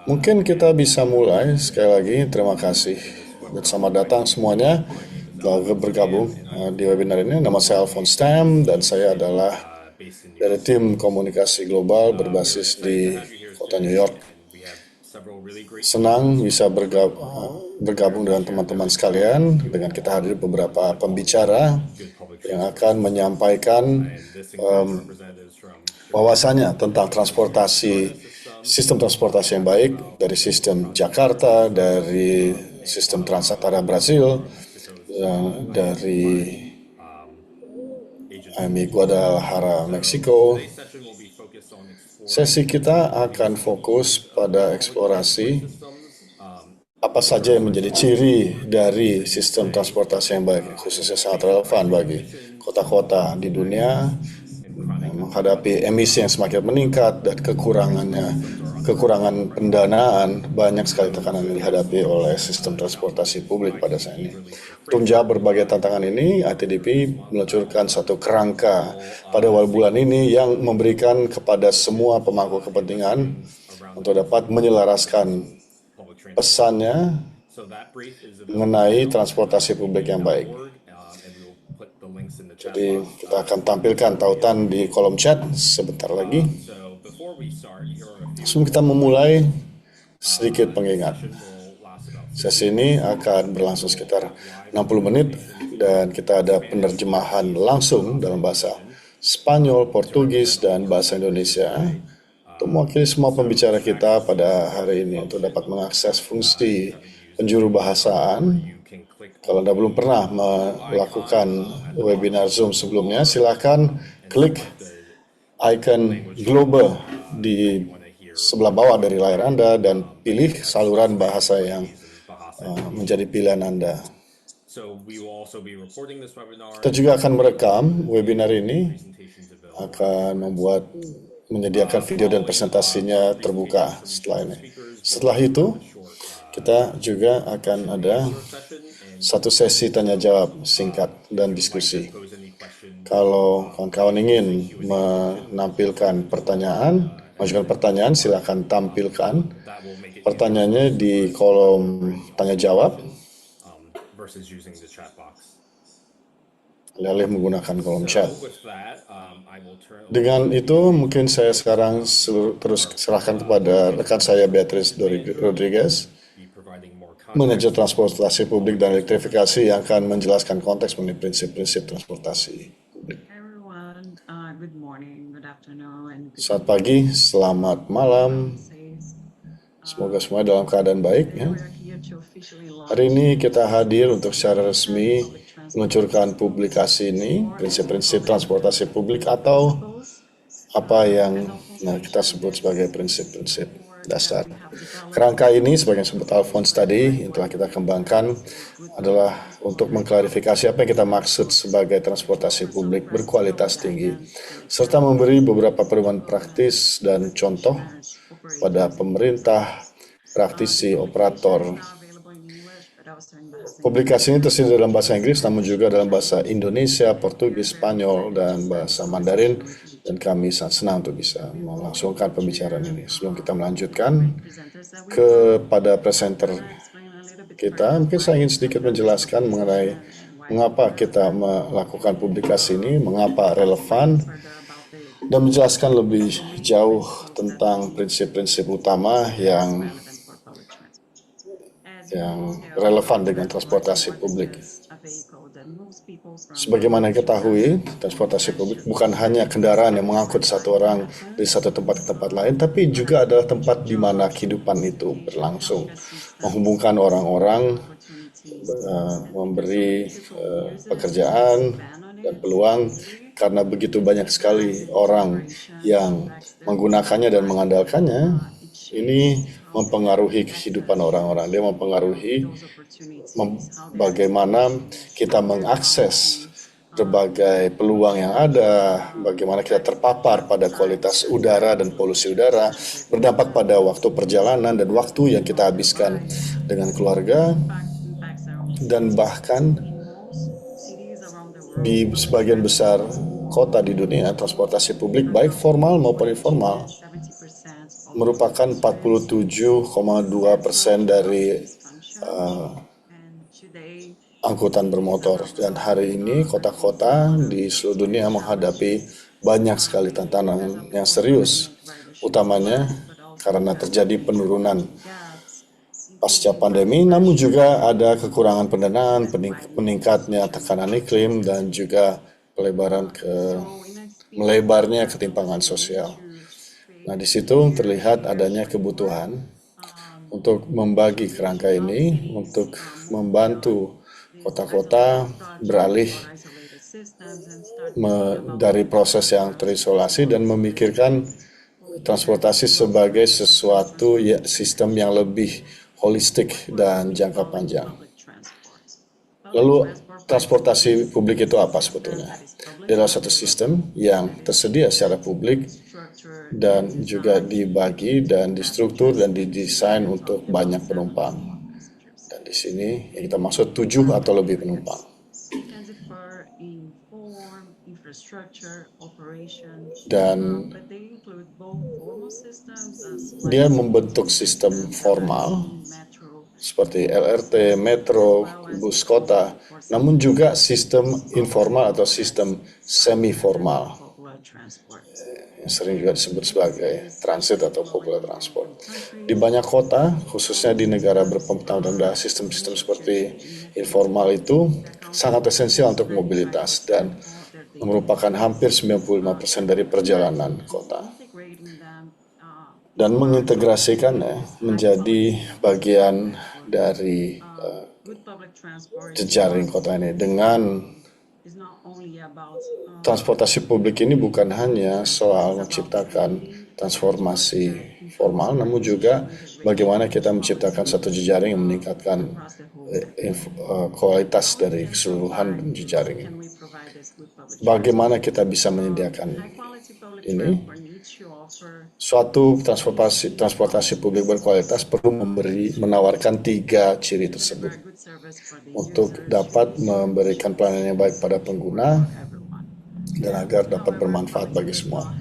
Mungkin kita bisa mulai sekali lagi. Terima kasih dan selamat datang semuanya telah bergabung di webinar ini. Nama saya Alphonse Tam dan saya adalah dari tim komunikasi global berbasis di kota New York. Senang bisa bergabung dengan teman-teman sekalian dengan kita hadir beberapa pembicara yang akan menyampaikan wawasannya tentang sistem transportasi yang baik dari sistem Jakarta, dari sistem Transantara Brazil, dari Guadalajara, Meksiko. Sesi kita akan fokus pada eksplorasi apa saja yang menjadi ciri dari sistem transportasi yang baik, khususnya sangat relevan bagi kota-kota di dunia menghadapi emisi yang semakin meningkat dan kekurangan pendanaan. Banyak sekali tekanan yang dihadapi oleh sistem transportasi publik pada saat ini. Untuk menjawab berbagai tantangan ini, ITDP meluncurkan satu kerangka pada awal bulan ini yang memberikan kepada semua pemangku kepentingan untuk dapat menyelaraskan pesannya mengenai transportasi publik yang baik. Jadi kita akan tampilkan tautan di kolom chat sebentar lagi. Sebelum kita memulai, sedikit pengingat. Sesi ini akan berlangsung sekitar 60 menit dan kita ada penerjemahan langsung dalam bahasa Spanyol, Portugis, dan bahasa Indonesia untuk mewakili semua pembicara kita pada hari ini untuk dapat mengakses fungsi penjuru bahasaan. Kalau Anda belum pernah melakukan webinar Zoom sebelumnya, silakan klik icon global di sebelah bawah dari layar Anda dan pilih saluran bahasa yang menjadi pilihan Anda. Kita juga akan merekam webinar ini, akan menyediakan video dan presentasinya terbuka setelah ini. Setelah itu, kita juga akan ada satu sesi tanya jawab singkat dan diskusi. Kalau kawan-kawan ingin menampilkan mengajukan pertanyaan, silakan tampilkan pertanyaannya di kolom tanya jawab. Alih-alih menggunakan kolom chat. Dengan itu, mungkin saya sekarang terus serahkan kepada rekan saya Beatrice Rodriguez, manajer transportasi publik dan elektrifikasi yang akan menjelaskan konteks mengenai prinsip-prinsip transportasi publik. Selamat pagi, selamat malam. Semoga semua dalam keadaan baik. Ya. Hari ini kita hadir untuk secara resmi meluncurkan publikasi ini, prinsip-prinsip transportasi publik atau apa yang kita sebut sebagai prinsip-prinsip dasar. Kerangka ini, sebagai yang disebut Alphonse tadi, yang telah kita kembangkan adalah untuk mengklarifikasi apa yang kita maksud sebagai transportasi publik berkualitas tinggi, serta memberi beberapa perubahan praktis dan contoh pada pemerintah, praktisi, operator. Publikasi ini tersedia dalam bahasa Inggris, namun juga dalam bahasa Indonesia, Portugis, Spanyol, dan bahasa Mandarin. Dan kami sangat senang untuk bisa melangsungkan pembicaraan ini. Sebelum kita melanjutkan kepada presenter kita, mungkin saya ingin sedikit menjelaskan mengenai mengapa kita melakukan publikasi ini, mengapa relevan, dan menjelaskan lebih jauh tentang prinsip-prinsip utama yang relevan dengan transportasi publik. Sebagaimana diketahui, transportasi publik bukan hanya kendaraan yang mengangkut satu orang dari satu tempat ke tempat lain, tapi juga adalah tempat di mana kehidupan itu berlangsung, menghubungkan orang-orang, memberi pekerjaan dan peluang, karena begitu banyak sekali orang yang menggunakannya dan mengandalkannya. Ini mempengaruhi kehidupan orang-orang. Dia mempengaruhi bagaimana kita mengakses berbagai peluang yang ada, bagaimana kita terpapar pada kualitas udara dan polusi udara, berdampak pada waktu perjalanan dan waktu yang kita habiskan dengan keluarga, dan bahkan di sebagian besar kota di dunia, transportasi publik baik formal maupun informal merupakan 47,2% dari angkutan bermotor. Dan hari ini kota-kota di seluruh dunia menghadapi banyak sekali tantangan yang serius, utamanya karena terjadi penurunan pasca pandemi, namun juga ada kekurangan pendanaan, meningkatnya tekanan iklim, dan juga melebarnya ketimpangan sosial. Nah, di situ terlihat adanya kebutuhan untuk membagi kerangka ini, untuk membantu kota-kota beralih dari proses yang terisolasi dan memikirkan transportasi sebagai sesuatu sistem yang lebih holistik dan jangka panjang. Lalu transportasi publik itu apa sebetulnya? Dia adalah satu sistem yang tersedia secara publik dan juga dibagi dan distruktur dan didesain untuk banyak penumpang. Dan di sini yang kita maksud 7 atau lebih penumpang. Dan dia membentuk sistem formal seperti LRT, metro, bus kota, namun juga sistem informal atau sistem semi-formal yang sering juga disebut sebagai transit atau popular transport. Di banyak kota, khususnya di negara berpengetahuan rendah, sistem-sistem seperti informal itu sangat esensial untuk mobilitas dan merupakan hampir 95% dari perjalanan kota. Dan mengintegrasikannya menjadi bagian dari jejaring kota ini. Dengan transportasi publik ini bukan hanya soal menciptakan transformasi formal, namun juga bagaimana kita menciptakan satu jejaring yang meningkatkan kualitas dari keseluruhan jejaring. Bagaimana kita bisa menyediakan ini? Suatu transportasi publik berkualitas perlu menawarkan 3 ciri tersebut untuk dapat memberikan pelayanan yang baik pada pengguna dan agar dapat bermanfaat bagi semua.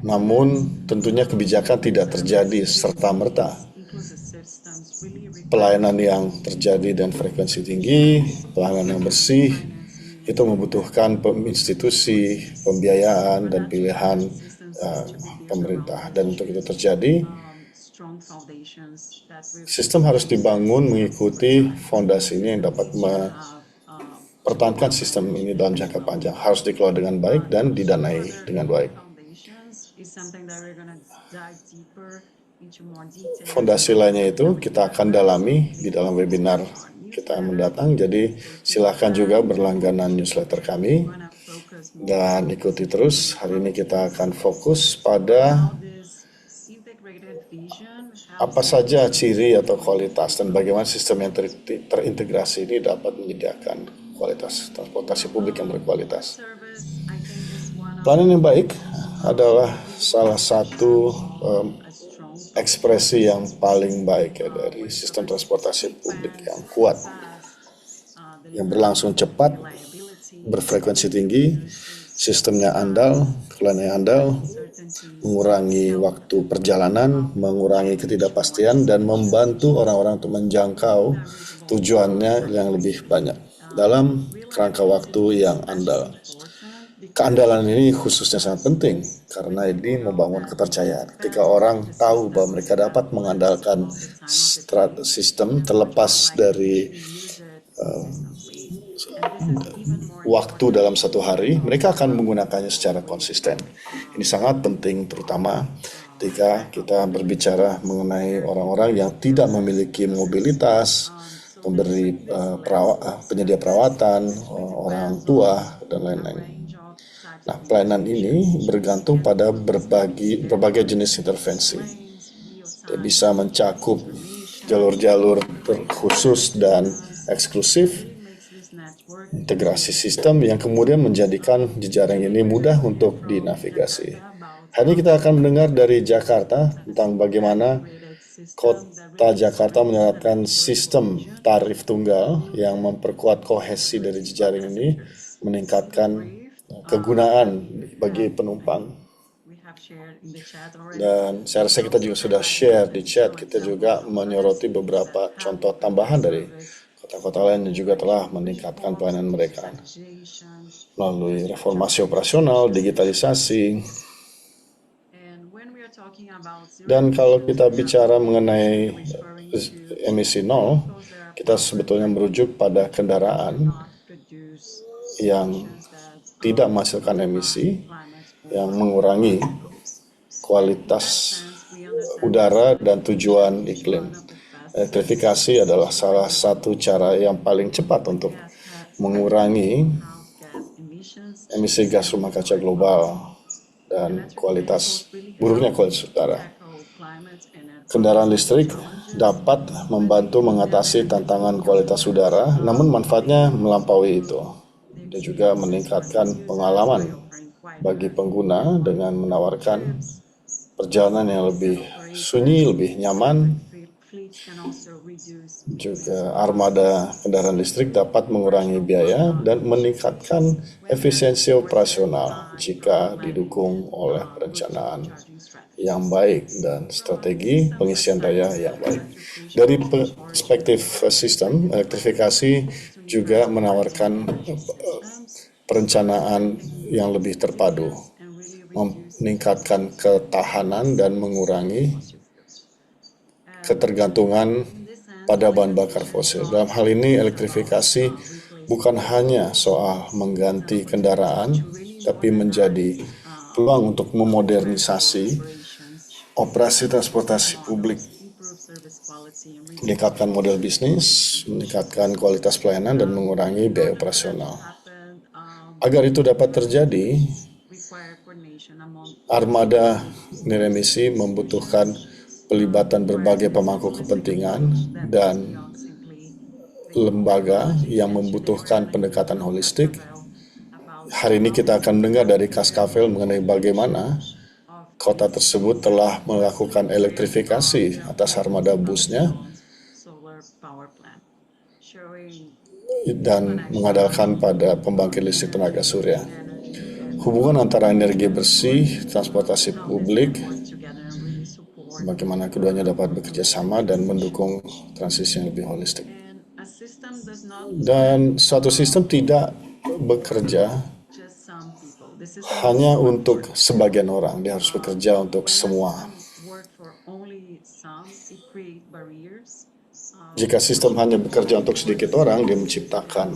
Namun tentunya kebijakan tidak terjadi serta-merta. Pelayanan yang terjadi dan frekuensi tinggi, pelayanan yang bersih, itu membutuhkan institusi, pembiayaan, dan pilihan pemerintah. Dan untuk itu terjadi, sistem harus dibangun mengikuti fondasi ini yang dapat mempertahankan sistem ini dalam jangka panjang. Harus dikelola dengan baik dan didanai dengan baik. Fondasi lainnya itu kita akan dalami di dalam webinar kita yang mendatang. Jadi silakan juga berlangganan newsletter kami dan ikuti terus. Hari ini kita akan fokus pada apa saja ciri atau kualitas dan bagaimana sistem yang terintegrasi ini dapat menyediakan kualitas transportasi publik yang berkualitas. Pelayanan yang baik adalah salah satu ekspresi yang paling baik dari sistem transportasi publik yang kuat, yang berlangsung cepat, berfrekuensi tinggi, sistemnya andal, pelayanannya andal, mengurangi waktu perjalanan, mengurangi ketidakpastian, dan membantu orang-orang untuk menjangkau tujuannya yang lebih banyak dalam kerangka waktu yang andal. Keandalan ini khususnya sangat penting karena ini membangun kepercayaan. Ketika orang tahu bahwa mereka dapat mengandalkan sistem terlepas dari waktu dalam satu hari, mereka akan menggunakannya secara konsisten. Ini sangat penting terutama ketika kita berbicara mengenai orang-orang yang tidak memiliki mobilitas, penyedia perawatan, orang tua, dan lain-lain. Nah, pelayanan ini bergantung pada berbagai jenis intervensi. Dia bisa mencakup jalur-jalur khusus dan eksklusif, integrasi sistem yang kemudian menjadikan jejaring ini mudah untuk dinavigasi. Hari ini kita akan mendengar dari Jakarta tentang bagaimana Kota Jakarta menerapkan sistem tarif tunggal yang memperkuat kohesi dari jejaring ini, meningkatkan kegunaan bagi penumpang. Dan saya rasa kita juga sudah share di chat, kita juga menyoroti beberapa contoh tambahan dari kota-kota lain yang juga telah meningkatkan pelayanan mereka melalui reformasi operasional, digitalisasi. Dan kalau kita bicara mengenai emisi nol, kita sebetulnya merujuk pada kendaraan yang tidak menghasilkan emisi, yang mengurangi kualitas udara dan tujuan iklim. Elektrifikasi adalah salah satu cara yang paling cepat untuk mengurangi emisi gas rumah kaca global dan buruknya kualitas udara. Kendaraan listrik dapat membantu mengatasi tantangan kualitas udara, namun manfaatnya melampaui itu. Dia juga meningkatkan pengalaman bagi pengguna dengan menawarkan perjalanan yang lebih sunyi, lebih nyaman. Juga armada kendaraan listrik dapat mengurangi biaya dan meningkatkan efisiensi operasional jika didukung oleh perencanaan yang baik dan strategi pengisian daya yang baik. Dari perspektif sistem, elektrifikasi juga menawarkan perencanaan yang lebih terpadu, meningkatkan ketahanan dan mengurangi ketergantungan pada bahan bakar fosil. Dalam hal ini, elektrifikasi bukan hanya soal mengganti kendaraan, tapi menjadi peluang untuk memodernisasi operasi transportasi publik, meningkatkan model bisnis, meningkatkan kualitas pelayanan, dan mengurangi biaya operasional. Agar itu dapat terjadi, armada nilai emisi membutuhkan pelibatan berbagai pemangku kepentingan dan lembaga yang membutuhkan pendekatan holistik. Hari ini kita akan mendengar dari Kaskavel mengenai bagaimana kota tersebut telah melakukan elektrifikasi atas armada busnya dan mengandalkan pada pembangkit listrik tenaga surya. Hubungan antara energi bersih, transportasi publik, bagaimana keduanya dapat bekerja sama dan mendukung transisi yang lebih holistik. Dan suatu sistem tidak bekerja hanya untuk sebagian orang, dia harus bekerja untuk semua. Jika sistem hanya bekerja untuk sedikit orang, dia menciptakan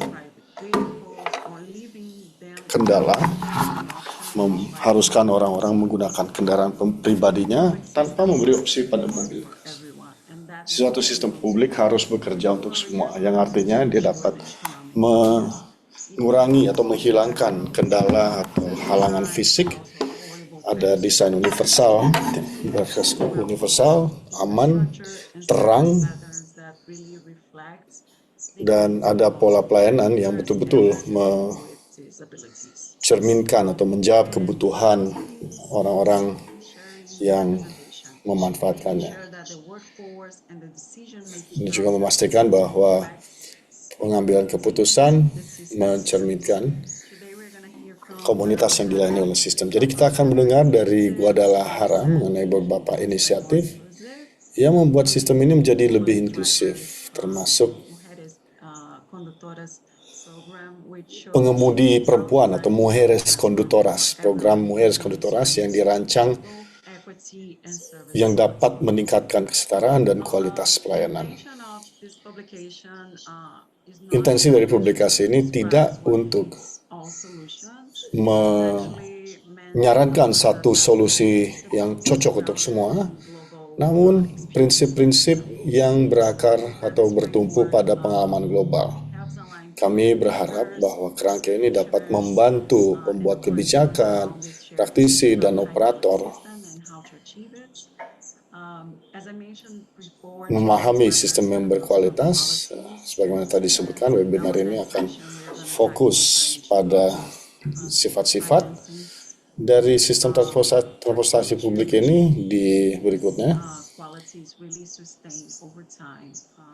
kendala, mengharuskan orang-orang menggunakan kendaraan pribadinya tanpa memberi opsi pada mobil. Suatu sistem publik harus bekerja untuk semua, yang artinya dia dapat mengurangi atau menghilangkan kendala atau halangan fisik. Ada desain universal, aman, terang, dan ada pola pelayanan yang betul-betul mencerminkan atau menjawab kebutuhan orang-orang yang memanfaatkannya. Ini juga memastikan bahwa pengambilan keputusan mencerminkan komunitas yang dilayani oleh sistem. Jadi kita akan mendengar dari Guadalajara mengenai beberapa inisiatif yang membuat sistem ini menjadi lebih inklusif, termasuk pengemudi perempuan atau Mujeres Conductoras, program Mujeres Conductoras yang dirancang yang dapat meningkatkan kesetaraan dan kualitas pelayanan. Intensi dari publikasi ini tidak untuk menyarankan satu solusi yang cocok untuk semua, namun prinsip-prinsip yang berakar atau bertumpu pada pengalaman global. Kami berharap bahwa kerangka ini dapat membantu pembuat kebijakan, praktisi, dan operator memahami sistem yang berkualitas. Sebagaimana tadi disebutkan, webinar ini akan fokus pada sifat-sifat dari sistem transportasi publik ini di berikutnya.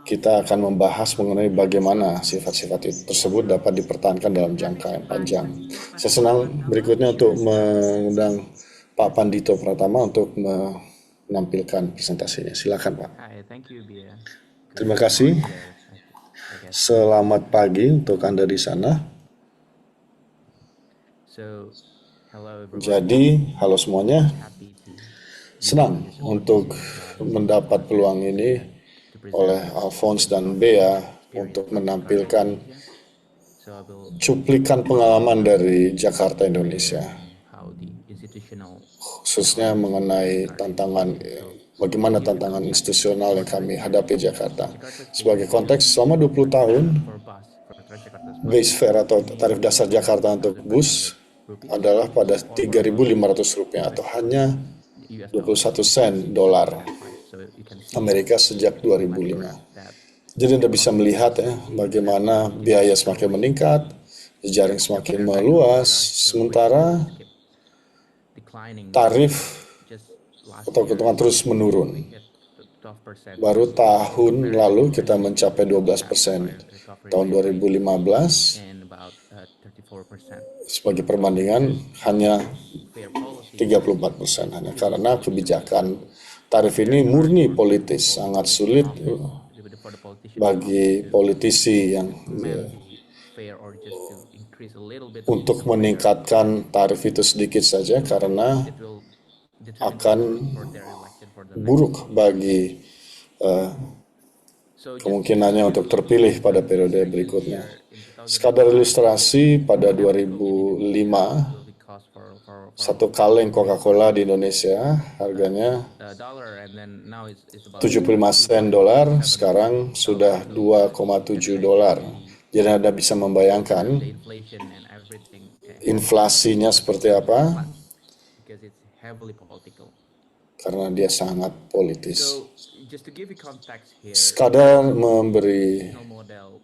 kita akan membahas mengenai bagaimana sifat-sifat tersebut dapat dipertahankan dalam jangka yang panjang. Saya senang berikutnya untuk mengundang Pak Pandito Pratama untuk menampilkan presentasinya. Silakan Pak. Terima kasih. Selamat pagi untuk Anda di sana. Jadi, halo semuanya. Senang untuk mendapat peluang ini oleh Alphonse dan Bea untuk menampilkan cuplikan pengalaman dari Jakarta, Indonesia, khususnya mengenai bagaimana tantangan institusional yang kami hadapi di Jakarta. Sebagai konteks, selama 20 tahun, base fare atau tarif dasar Jakarta untuk bus adalah pada Rp3.500 atau hanya 21 sen dolar Amerika sejak 2005. Jadi Anda bisa melihat ya bagaimana biaya semakin meningkat, jejaring semakin meluas, sementara tarif atau keuntungan terus menurun. Baru tahun lalu kita mencapai 12%. Tahun 2015 sebagai perbandingan hanya 34%, hanya karena kebijakan tarif ini murni politis, sangat sulit bagi politisi yang untuk meningkatkan tarif itu sedikit saja karena akan buruk bagi kemungkinannya untuk terpilih pada periode berikutnya. Sekadar ilustrasi, pada 2005 satu kaleng Coca-Cola di Indonesia harganya 75 sen dolar, sekarang sudah 2,7 dolar. Jadi Anda bisa membayangkan inflasinya seperti apa, karena dia sangat politis. Sekadar memberi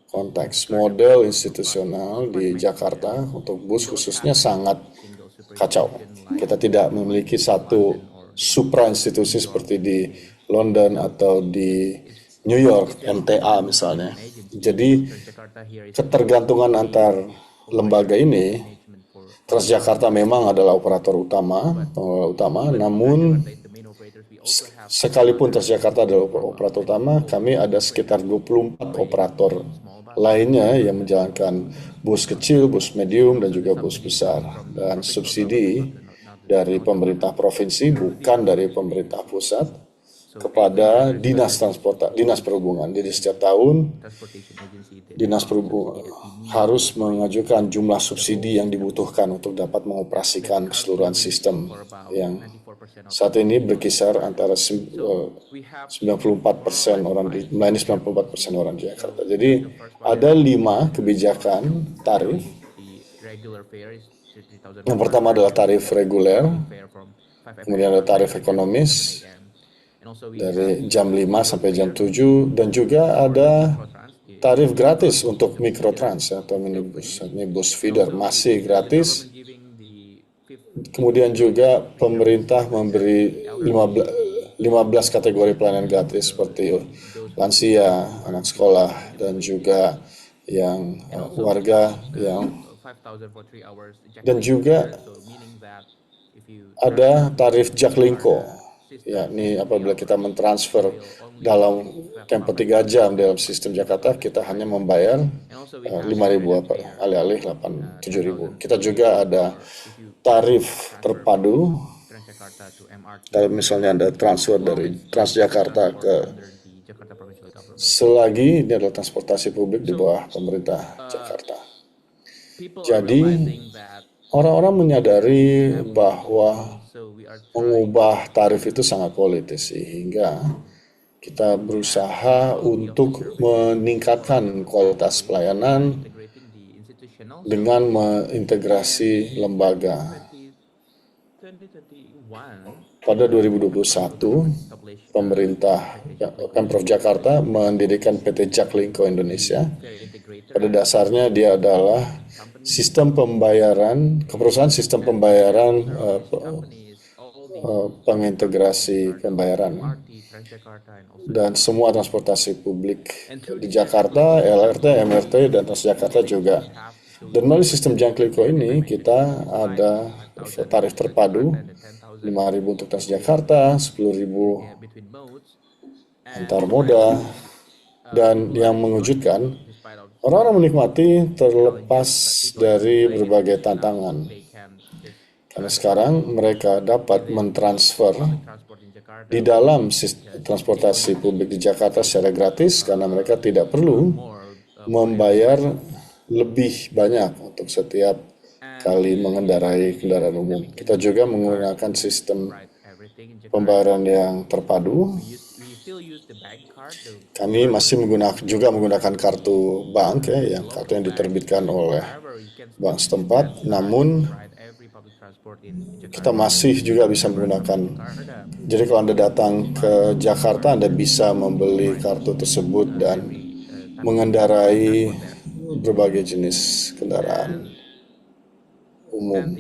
konteks, model institusional di Jakarta untuk bus khususnya sangat kacau. Kita tidak memiliki satu supra institusi seperti di London atau di New York, MTA misalnya. Jadi ketergantungan antar lembaga ini, Transjakarta memang adalah operator utama, namun sekalipun Transjakarta adalah operator utama, kami ada sekitar 24 operator lainnya yang menjalankan bus kecil, bus medium, dan juga bus besar. Dan subsidi dari pemerintah provinsi, bukan dari pemerintah pusat, kepada dinas perhubungan. Jadi setiap tahun dinas perhubungan harus mengajukan jumlah subsidi yang dibutuhkan untuk dapat mengoperasikan keseluruhan sistem yang saat ini berkisar antara 94% orang melayani 94% orang di Jakarta. Jadi ada 5 kebijakan tarif. Yang pertama adalah tarif reguler, kemudian ada tarif ekonomis dari jam 5 sampai jam 7, dan juga ada tarif gratis untuk mikrotrans atau minibus feeder masih gratis. Kemudian juga pemerintah memberi 15 kategori pelayanan gratis seperti lansia, anak sekolah, dan juga yang warga yang, dan juga ada tarif Jaklingko, yakni apabila kita mentransfer dalam tempo 3 jam dalam sistem Jakarta, kita hanya membayar 5.000 alih-alih 7.000. Kita juga ada tarif terpadu. Kalau misalnya ada transfer dari Transjakarta ke, selagi ini adalah transportasi publik di bawah pemerintah Jakarta. Jadi orang-orang menyadari bahwa mengubah tarif itu sangat politis, sehingga kita berusaha untuk meningkatkan kualitas pelayanan dengan mengintegrasi lembaga. Pada 2021, Pemprov Jakarta mendirikan PT Jaklingko Indonesia. Pada dasarnya dia adalah sistem pembayaran, keperusahaan sistem pembayaran pengintegrasi pembayaran dan semua transportasi publik di Jakarta, LRT, MRT, dan Transjakarta juga. Dan melalui sistem Jangkliko ini kita ada tarif terpadu 5.000 untuk Transjakarta, 10.000 antar moda, dan yang mengejutkan orang-orang menikmati terlepas dari berbagai tantangan. Karena sekarang mereka dapat mentransfer di dalam transportasi publik di Jakarta secara gratis karena mereka tidak perlu membayar lebih banyak untuk setiap kali mengendarai kendaraan umum. Kita juga menggunakan sistem pembayaran yang terpadu. Kami masih menggunakan kartu bank yang diterbitkan oleh bank setempat, namun kita masih juga bisa menggunakan. Jadi kalau Anda datang ke Jakarta, Anda bisa membeli kartu tersebut dan mengendarai berbagai jenis kendaraan umum.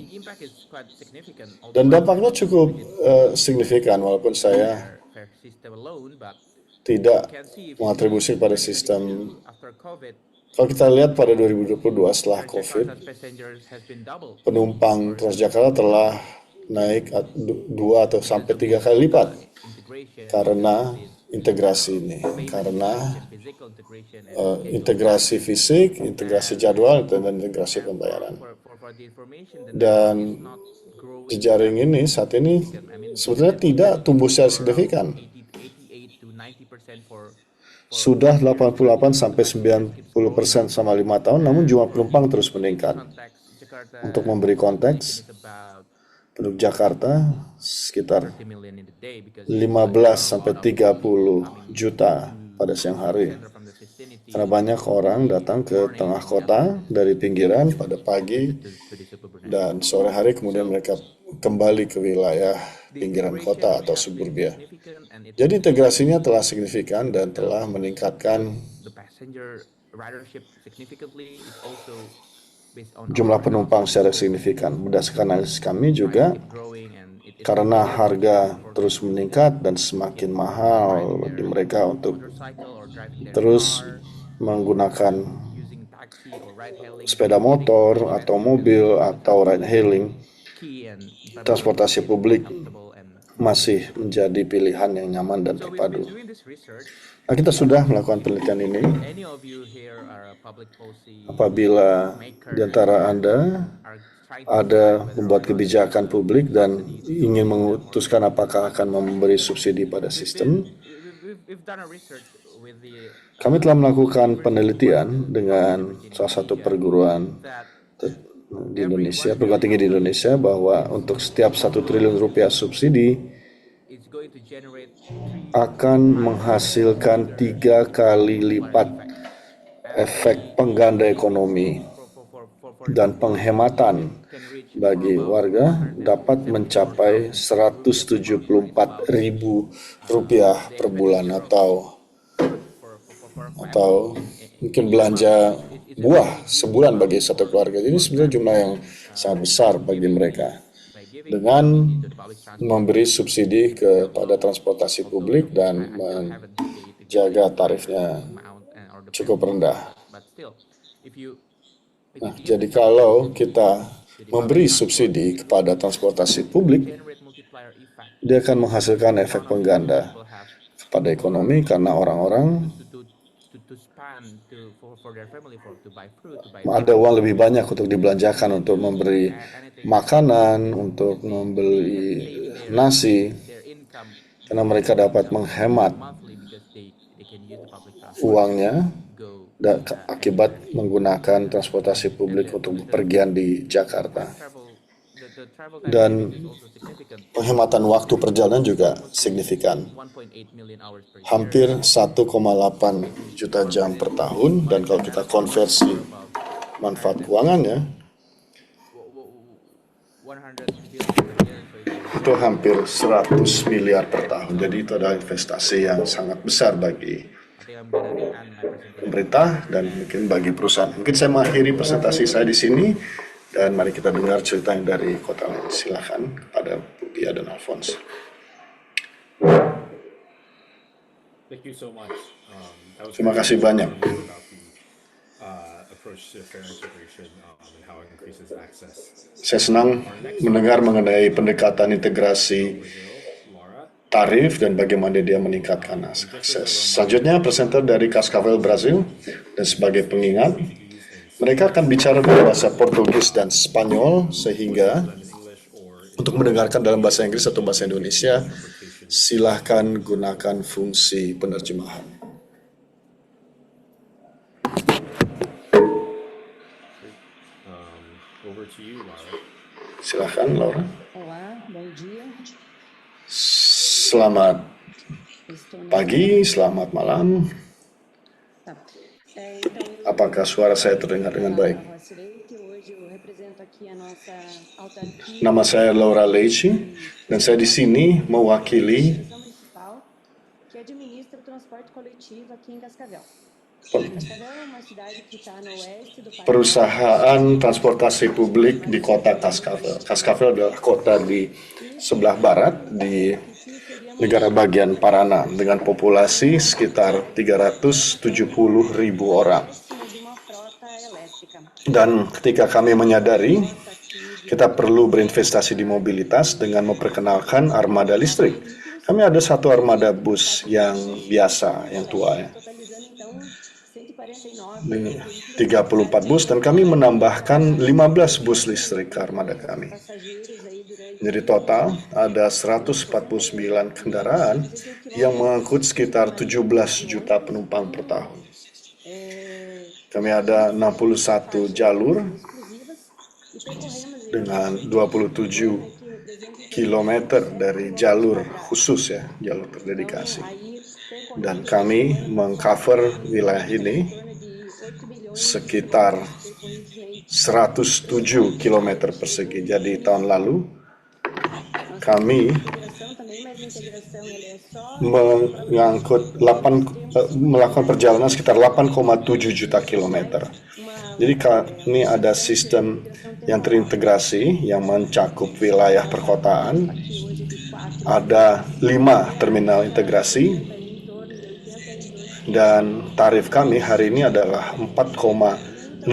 Dan dampaknya cukup signifikan, walaupun saya tidak mengatribusi pada sistem. Kalau kita lihat pada 2022 setelah COVID, penumpang Transjakarta telah naik 2 atau sampai 3 kali lipat karena integrasi ini, karena integrasi fisik, integrasi jadwal, dan integrasi pembayaran. Dan jejaring ini saat ini sebetulnya tidak tumbuh secara signifikan. Sudah 88 sampai 90% sama 5 tahun, namun jumlah penumpang terus meningkat. Untuk memberi konteks, penduduk Jakarta sekitar 15 sampai 30 juta pada siang hari. Karena banyak orang datang ke tengah kota dari pinggiran pada pagi dan sore hari, kemudian mereka kembali ke wilayah pinggiran kota atau suburbia. Jadi integrasinya telah signifikan dan telah meningkatkan jumlah penumpang secara signifikan. Berdasarkan analisis kami juga, karena harga terus meningkat dan semakin mahal bagi mereka untuk terus menggunakan sepeda motor atau mobil atau ride hailing, transportasi publik masih menjadi pilihan yang nyaman dan terpadu. Nah, kita sudah melakukan penelitian ini. Apabila di antara Anda ada membuat kebijakan publik dan ingin memutuskan apakah akan memberi subsidi pada sistem, kami telah melakukan penelitian dengan salah satu perguruan di Indonesia, perguruan tinggi di Indonesia, bahwa untuk setiap 1 triliun rupiah subsidi akan menghasilkan 3 kali lipat efek pengganda ekonomi dan penghematan bagi warga dapat mencapai Rp174.000 per bulan atau mungkin belanja buah sebulan bagi satu keluarga. Jadi sebenarnya jumlah yang sangat besar bagi mereka. Dengan memberi subsidi kepada transportasi publik dan menjaga tarifnya cukup rendah. Nah, jadi kalau kita memberi subsidi kepada transportasi publik, dia akan menghasilkan efek pengganda kepada ekonomi karena orang-orang ada uang lebih banyak untuk dibelanjakan untuk memberi makanan, untuk membeli nasi, karena mereka dapat menghemat uangnya akibat menggunakan transportasi publik untuk bepergian di Jakarta. Dan penghematan waktu perjalanan juga signifikan. Hampir 1,8 juta jam per tahun, dan kalau kita konversi manfaat keuangannya, itu hampir 100 miliar per tahun. Jadi itu adalah investasi yang sangat besar bagi pemerintah dan mungkin bagi perusahaan. Mungkin saya mengakhiri presentasi saya di sini, dan mari kita dengar cerita yang dari kota lain. Silakan kepada Bu Pia dan Alphonse. Terima kasih banyak. Saya senang mendengar mengenai pendekatan integrasi tarif dan bagaimana dia meningkatkan akses. Selanjutnya, presenter dari Cascavel Brazil, dan sebagai pengingat, mereka akan bicara bahasa Portugis dan Spanyol, sehingga untuk mendengarkan dalam bahasa Inggris atau bahasa Indonesia, silahkan gunakan fungsi penerjemahan. Silahkan, Laura. Olá, bom dia. Selamat pagi, selamat malam. Apakah suara saya terdengar dengan baik? Nama saya Laura Leite, dan saya di sini mewakili perusahaan transportasi publik di kota Cascavel. Cascavel adalah kota di sebelah barat di negara bagian Paraná dengan populasi sekitar 370.000 orang. Dan ketika kami menyadari kita perlu berinvestasi di mobilitas dengan memperkenalkan armada listrik. Kami ada satu armada bus yang biasa, yang tua ya. 34 bus, dan kami menambahkan 15 bus listrik ke armada kami. Jadi total ada 149 kendaraan yang mengangkut sekitar 17 juta penumpang per tahun. Kami ada 61 jalur dengan 27 kilometer dari jalur khusus ya, jalur terdedikasi. Dan kami mengcover wilayah ini sekitar 107 km persegi. Jadi tahun lalu kami melakukan perjalanan sekitar 8,7 juta kilometer. Jadi kami ada sistem yang terintegrasi yang mencakup wilayah perkotaan. Ada 5 terminal integrasi. Dan tarif kami hari ini adalah 4,65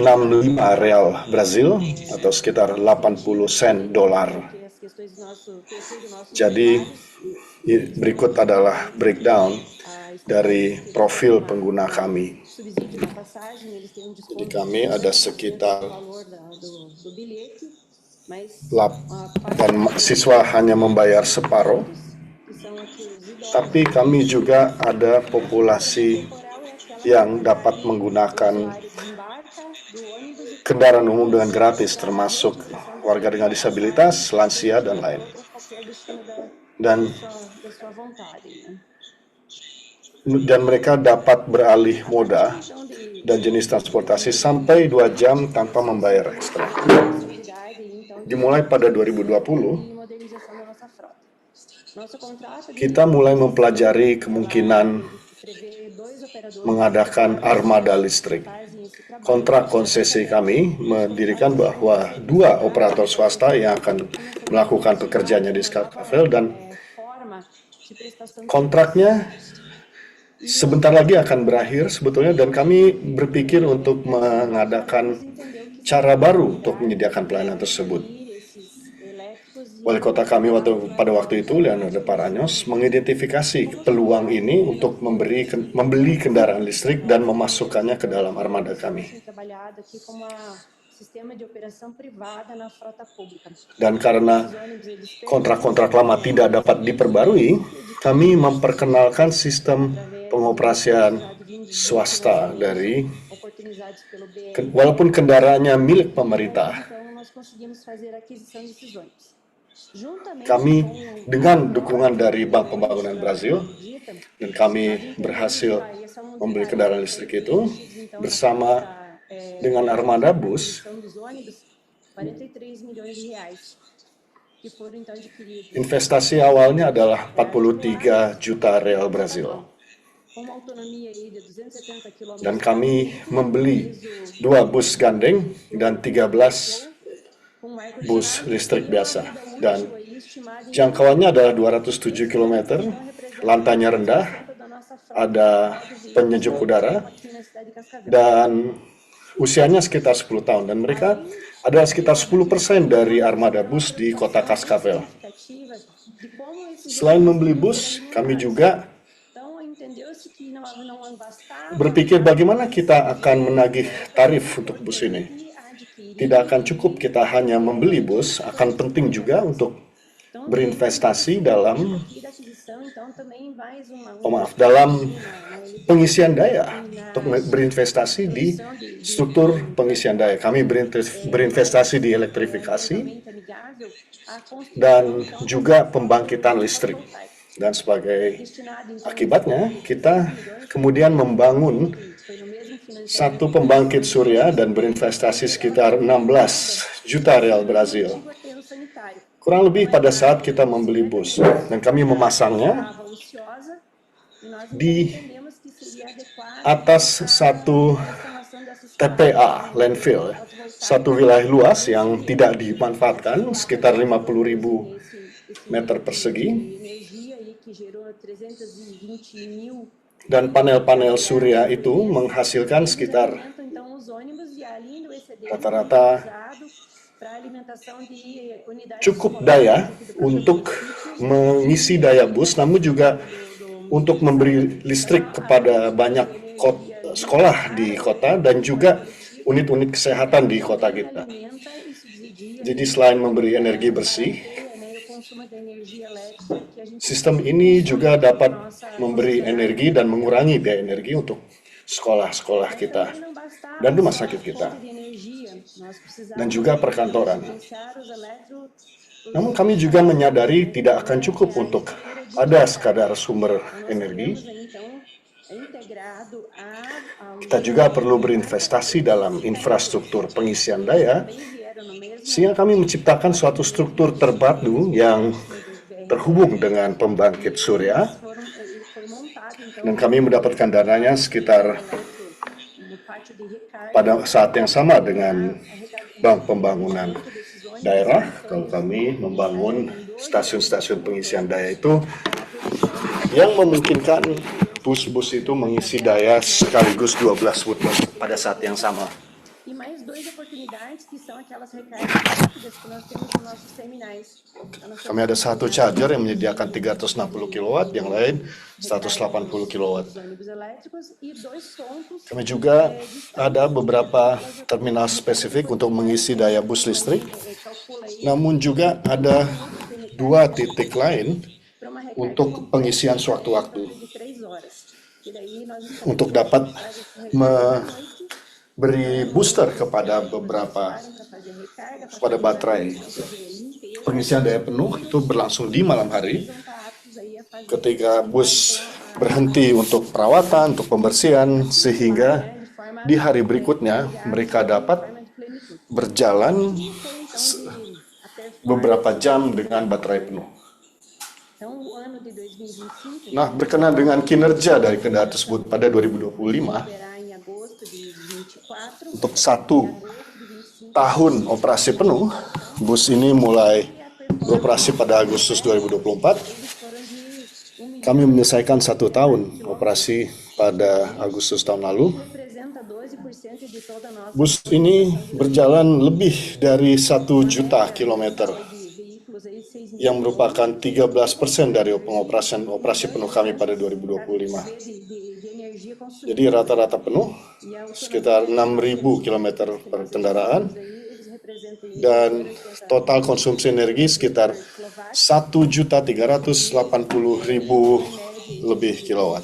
real Brazil atau sekitar 80 sen dolar. Jadi berikut adalah breakdown dari profil pengguna kami. Jadi kami ada sekitar 8 siswa hanya membayar separuh. Tapi kami juga ada populasi yang dapat menggunakan kendaraan umum dengan gratis, termasuk warga dengan disabilitas, lansia, dan lain. Dan mereka dapat beralih moda dan jenis transportasi sampai 2 jam tanpa membayar ekstra. Dimulai pada 2020, kita mulai mempelajari kemungkinan mengadakan armada listrik. Kontrak konsesi kami mendirikan bahwa 2 operator swasta yang akan melakukan pekerjaannya di Cascavel, dan kontraknya sebentar lagi akan berakhir sebetulnya, dan kami berpikir untuk mengadakan cara baru untuk menyediakan pelayanan tersebut. Wali kota kami pada waktu itu, Leonardo Paranhos, mengidentifikasi peluang ini untuk membeli kendaraan listrik dan memasukkannya ke dalam armada kami. Dan karena kontrak-kontrak lama tidak dapat diperbarui, kami memperkenalkan sistem pengoperasian swasta dari, walaupun kendaraannya milik pemerintah. Kami dengan dukungan dari Bank Pembangunan Brazil, dan kami berhasil membeli kendaraan listrik itu bersama dengan armada bus. Investasi awalnya adalah 43 juta real Brazil. Dan kami membeli 2 bus gandeng dan 13 bus listrik biasa. Dan Jangkauannya adalah 207 km, lantainya rendah, ada penyejuk udara, dan usianya sekitar 10 tahun. Dan mereka adalah sekitar 10% dari armada bus di kota Cascavel. Selain membeli bus, kami juga berpikir bagaimana kita akan menagih tarif untuk bus ini. Tidak akan cukup kita hanya membeli bus, akan penting juga untuk berinvestasi dalam pengisian daya, untuk berinvestasi di struktur pengisian daya. Kami berinvestasi di elektrifikasi dan juga pembangkitan listrik. Dan sebagai akibatnya, kita kemudian membangun satu pembangkit surya dan berinvestasi sekitar 16 juta real Brazil. Kurang lebih pada saat kita membeli bus, dan kami memasangnya di atas satu TPA, landfill, satu wilayah luas yang tidak dimanfaatkan, sekitar 50.000 meter persegi, dan panel-panel surya itu menghasilkan sekitar rata-rata cukup daya untuk mengisi daya bus, namun juga untuk memberi listrik kepada banyak sekolah di kota dan juga unit-unit kesehatan di kota kita. Jadi selain memberi energi bersih, sistem ini juga dapat memberi energi dan mengurangi biaya energi untuk sekolah-sekolah kita dan rumah sakit kita, dan juga perkantoran. Namun kami juga menyadari tidak akan cukup untuk ada sekadar sumber energi. Kita juga perlu berinvestasi dalam infrastruktur pengisian daya, sehingga kami menciptakan suatu struktur terpadu yang terhubung dengan pembangkit surya, dan kami mendapatkan dananya sekitar pada saat yang sama dengan Bank Pembangunan Daerah. Kalau kami membangun stasiun-stasiun pengisian daya itu yang memungkinkan bus-bus itu mengisi daya sekaligus 12 bus pada saat yang sama. Kami ada satu charger yang menyediakan 360 kW, yang lain 180 kW. Kami juga ada beberapa terminal spesifik untuk mengisi daya bus listrik, namun juga ada 2 titik lain untuk pengisian sewaktu-waktu, untuk dapat beri booster kepada baterai. Pengisian daya penuh itu berlangsung di malam hari ketika bus berhenti untuk perawatan, untuk pembersihan, sehingga di hari berikutnya mereka dapat berjalan beberapa jam dengan baterai penuh. Nah, berkenaan dengan kinerja dari kendaraan tersebut pada 2025, untuk 1 tahun operasi penuh, bus ini mulai beroperasi pada Agustus 2024. Kami menyelesaikan 1 tahun operasi pada Agustus tahun lalu. Bus ini berjalan lebih dari 1 juta kilometer, yang merupakan 13% dari operasi penuh kami pada 2025. Jadi rata-rata penuh sekitar 6.000 km per kendaraan, dan total konsumsi energi sekitar 1.380.000 lebih kilowatt.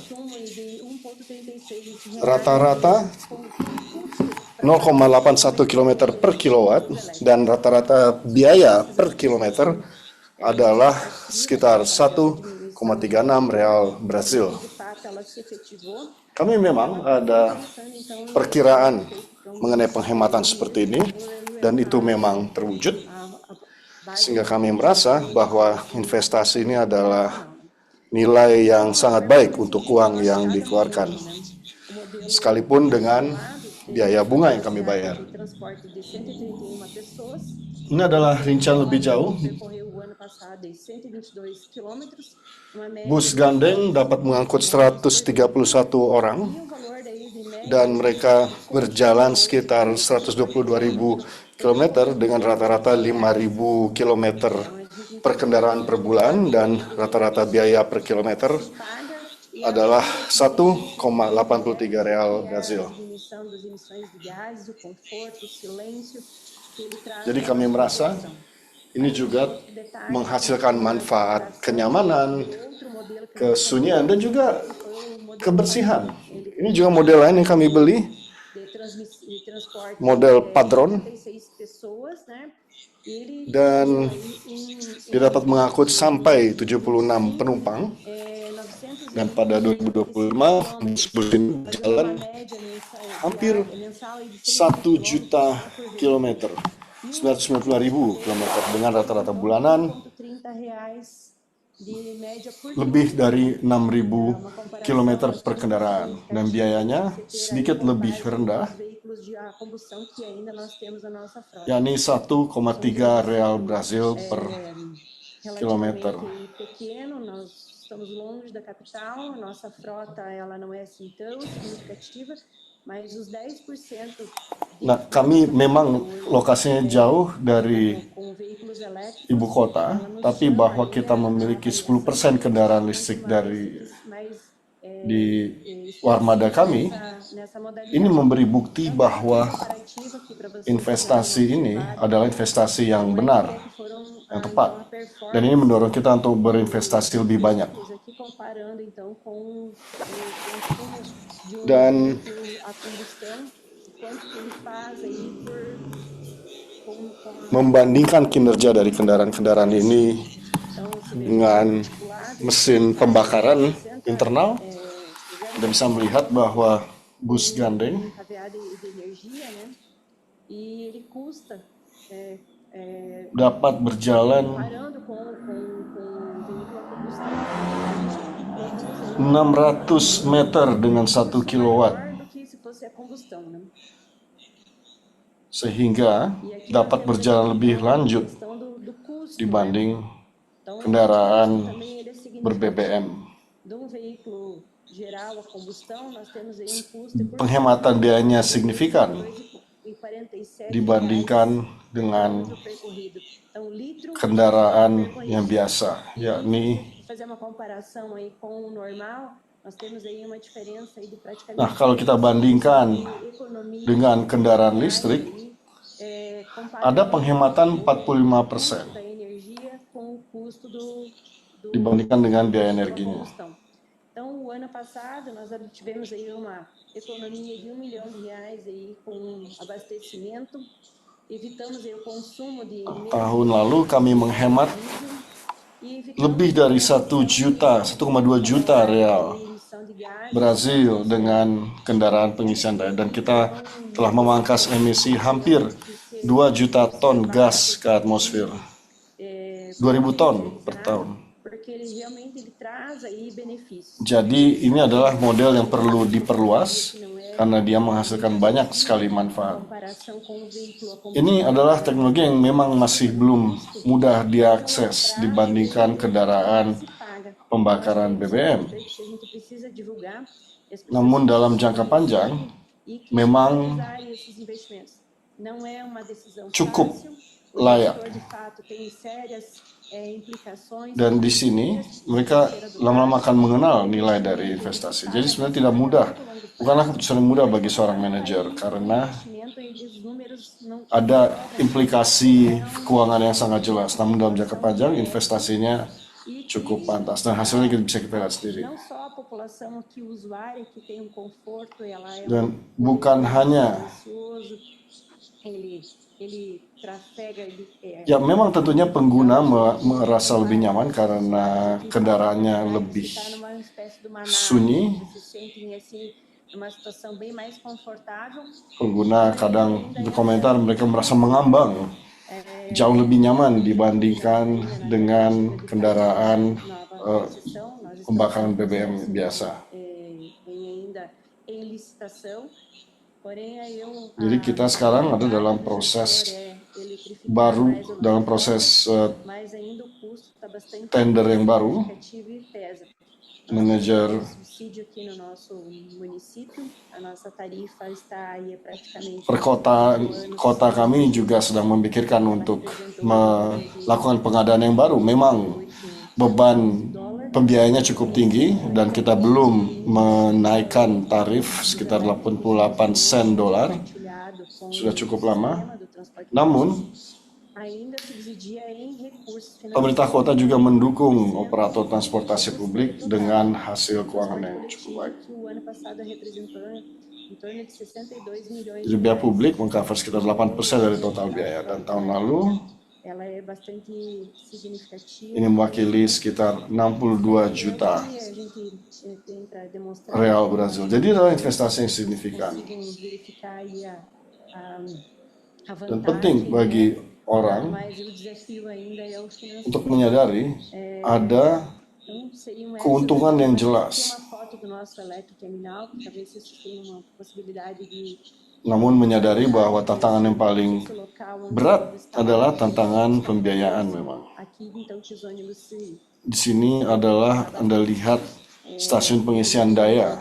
Rata-rata 0,81 km per kilowatt, dan rata-rata biaya per kilometer adalah sekitar 1,36 real Brazil. Kami memang ada perkiraan mengenai penghematan seperti ini, dan itu memang terwujud, sehingga kami merasa bahwa investasi ini adalah nilai yang sangat baik untuk uang yang dikeluarkan, sekalipun dengan biaya bunga yang kami bayar. Ini adalah rincian lebih jauh Bus gandeng dapat mengangkut 131 orang dan mereka berjalan sekitar 122.000 km dengan rata-rata 5.000 km per kendaraan per bulan, dan rata-rata biaya per kilometer adalah 1,83 real Brazil. Jadi kami merasa ini juga menghasilkan manfaat kenyamanan, kesunyian, dan juga kebersihan. Ini juga model lain yang kami beli, model Padron, dan dia dapat mengangkut sampai 76 penumpang. Dan pada 2025, bus ini berjalan hampir 1 juta kilometer, 990.000 kilometer, dengan rata-rata bulanan lebih dari 6.000 kilometer per kendaraan, dan biayanya sedikit lebih rendah, yakni 1,3 real Brazil per kilometer. Estamos longe da capital, nossa frota ela não é assim tão significativa, mas os 10%. Nah, kami memang lokasinya jauh dari ibu kota, tapi bahwa kita memiliki 10% kendaraan listrik di armada kami, ini memberi bukti bahwa investasi ini adalah investasi yang benar, yang tepat. Dan ini mendorong kita untuk berinvestasi lebih banyak. Dan membandingkan kinerja dari kendaraan-kendaraan ini dengan mesin pembakaran internal, kita bisa melihat bahwa bus gandeng dapat berjalan 600 meter dengan 1 kilowatt, sehingga dapat berjalan lebih lanjut dibanding kendaraan ber-BBM. Penghematan biayanya signifikan dibandingkan dengan kendaraan yang biasa, yakni kalau kita bandingkan dengan kendaraan listrik, ada penghematan 45% dibandingkan dengan biaya energinya. Então, o ano passado, nós tivemos aí uma economia de R$1 milhão aí com abastecimento, evitamos aí o consumo de... Tahun lalu kami menghemat lebih dari 1,2 juta real Brazil dengan kendaraan pengisian daya, dan kita telah memangkas emisi hampir 2 juta ton gas ke atmosfer, 2.000 ton per tahun. Jadi ini adalah model yang perlu diperluas karena dia menghasilkan banyak sekali manfaat. Ini adalah teknologi yang memang masih belum mudah diakses dibandingkan kendaraan pembakaran BBM. Namun dalam jangka panjang memang cukup layak. Dan di sini mereka lama-lama akan mengenal nilai dari investasi. Jadi sebenarnya tidak mudah, bukanlah keputusan yang mudah bagi seorang manajer, karena ada implikasi keuangan yang sangat jelas. Namun dalam jangka panjang investasinya cukup pantas, dan hasilnya bisa kita lihat sendiri. Dan bukan hanya ya, memang tentunya pengguna merasa lebih nyaman karena kendaraannya lebih sunyi. Pengguna kadang berkomentar mereka merasa mengambang, jauh lebih nyaman dibandingkan dengan kendaraan pembakaran BBM biasa. Jadi kita sekarang ada dalam proses baru, dalam proses tender yang baru, manajer kota kami juga sedang memikirkan untuk melakukan pengadaan yang baru. Memang beban pembiayanya cukup tinggi dan kita belum menaikkan tarif sekitar 88 sen dolar, sudah cukup lama. Namun pemerintah kota juga mendukung operator transportasi publik dengan hasil keuangan yang cukup baik. Jadi biaya publik mengcover sekitar 8% dari total biaya, dan tahun lalu ini mewakili sekitar 62 juta real Brazil. Jadi adalah investasi yang signifikan dan penting bagi orang untuk menyadari ada keuntungan yang jelas. Namun menyadari bahwa tantangan yang paling berat adalah tantangan pembiayaan memang. Di sini adalah Anda lihat stasiun pengisian daya,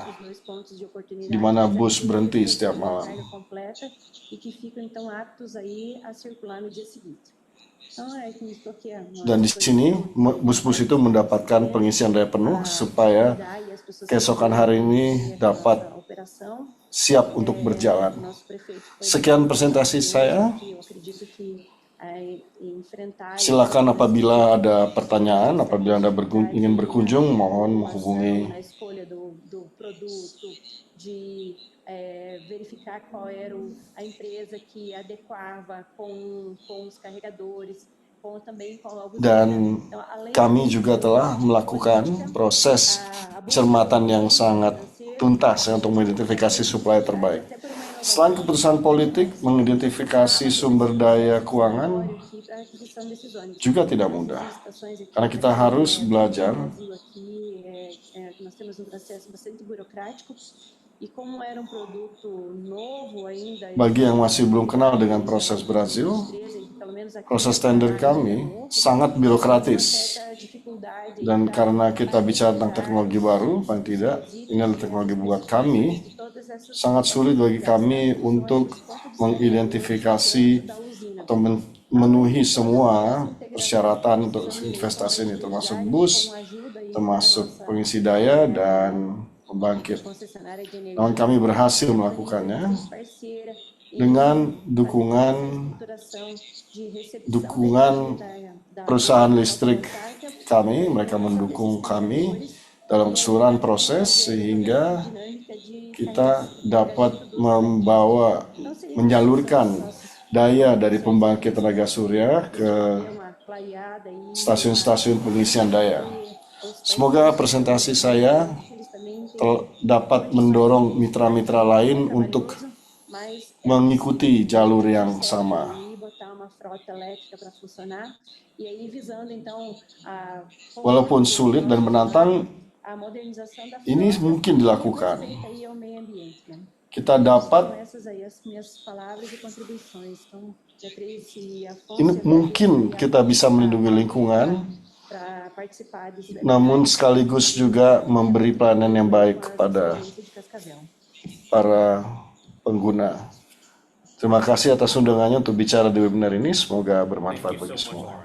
di mana bus berhenti setiap malam. Dan di sini bus-bus itu mendapatkan pengisian daya penuh supaya keesokan hari ini dapat siap untuk berjalan. Sekian presentasi saya. Silakan apabila ada pertanyaan, apabila Anda ingin berkunjung, mohon menghubungi verificar qual era a empresa que adequava com os carregadores, dan kami juga telah melakukan proses cermatan yang sangat tuntas untuk mengidentifikasi supplier terbaik. Selain keputusan politik, mengidentifikasi sumber daya keuangan juga tidak mudah, karena kita harus belajar. Bagi yang masih belum kenal dengan proses Brazil, proses tender kami sangat birokratis. Dan karena kita bicara tentang teknologi baru, paling tidak, ini adalah teknologi buat kami, sangat sulit bagi kami untuk mengidentifikasi atau memenuhi semua persyaratan untuk investasi ini, termasuk bus, termasuk pengisi daya, dan pembangkit. Namun kami berhasil melakukannya dengan dukungan perusahaan listrik kami. Mereka mendukung kami dalam keseluruhan proses sehingga kita dapat menyalurkan daya dari pembangkit tenaga surya ke stasiun-stasiun pengisian daya. Semoga presentasi saya dapat mendorong mitra-mitra lain untuk mengikuti jalur yang sama. Walaupun sulit dan menantang, ini mungkin dilakukan. Kita dapat, ini mungkin kita bisa melindungi lingkungan, namun sekaligus juga memberi pelayanan yang baik kepada para pengguna. Terima kasih atas undangannya untuk bicara di webinar ini. Semoga bermanfaat bagi semua.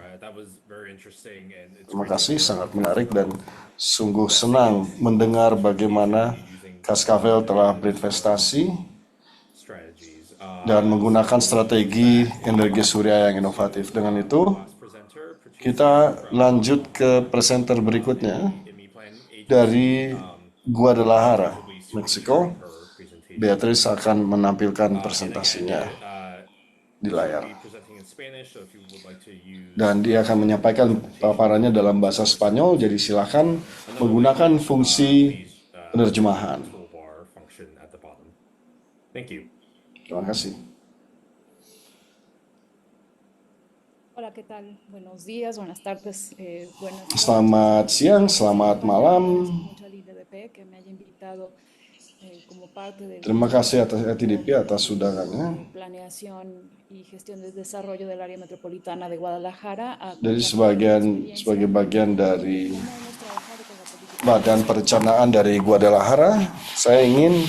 Terima kasih, sangat menarik dan sungguh senang mendengar bagaimana Cascavel telah berinvestasi dan menggunakan strategi energi surya yang inovatif. Dengan itu, kita lanjut ke presenter berikutnya dari Guadalajara, Meksiko. Beatrice akan menampilkan presentasinya di layar. Dan dia akan menyampaikan paparannya dalam bahasa Spanyol, jadi silakan menggunakan fungsi penerjemahan. Terima kasih. Hola, ¿qué tal? Buenos días, buenas tardes, buenas noches. Selamat siang, selamat malam. como parte del Terima kasih atas LTDP atas undangannya. planeación y gestión del desarrollo del área metropolitana de Guadalajara a Dari compartir sebagai bagian dari cómo hemos trabajado con la política Badan Perencanaan dari Guadalajara, saya ingin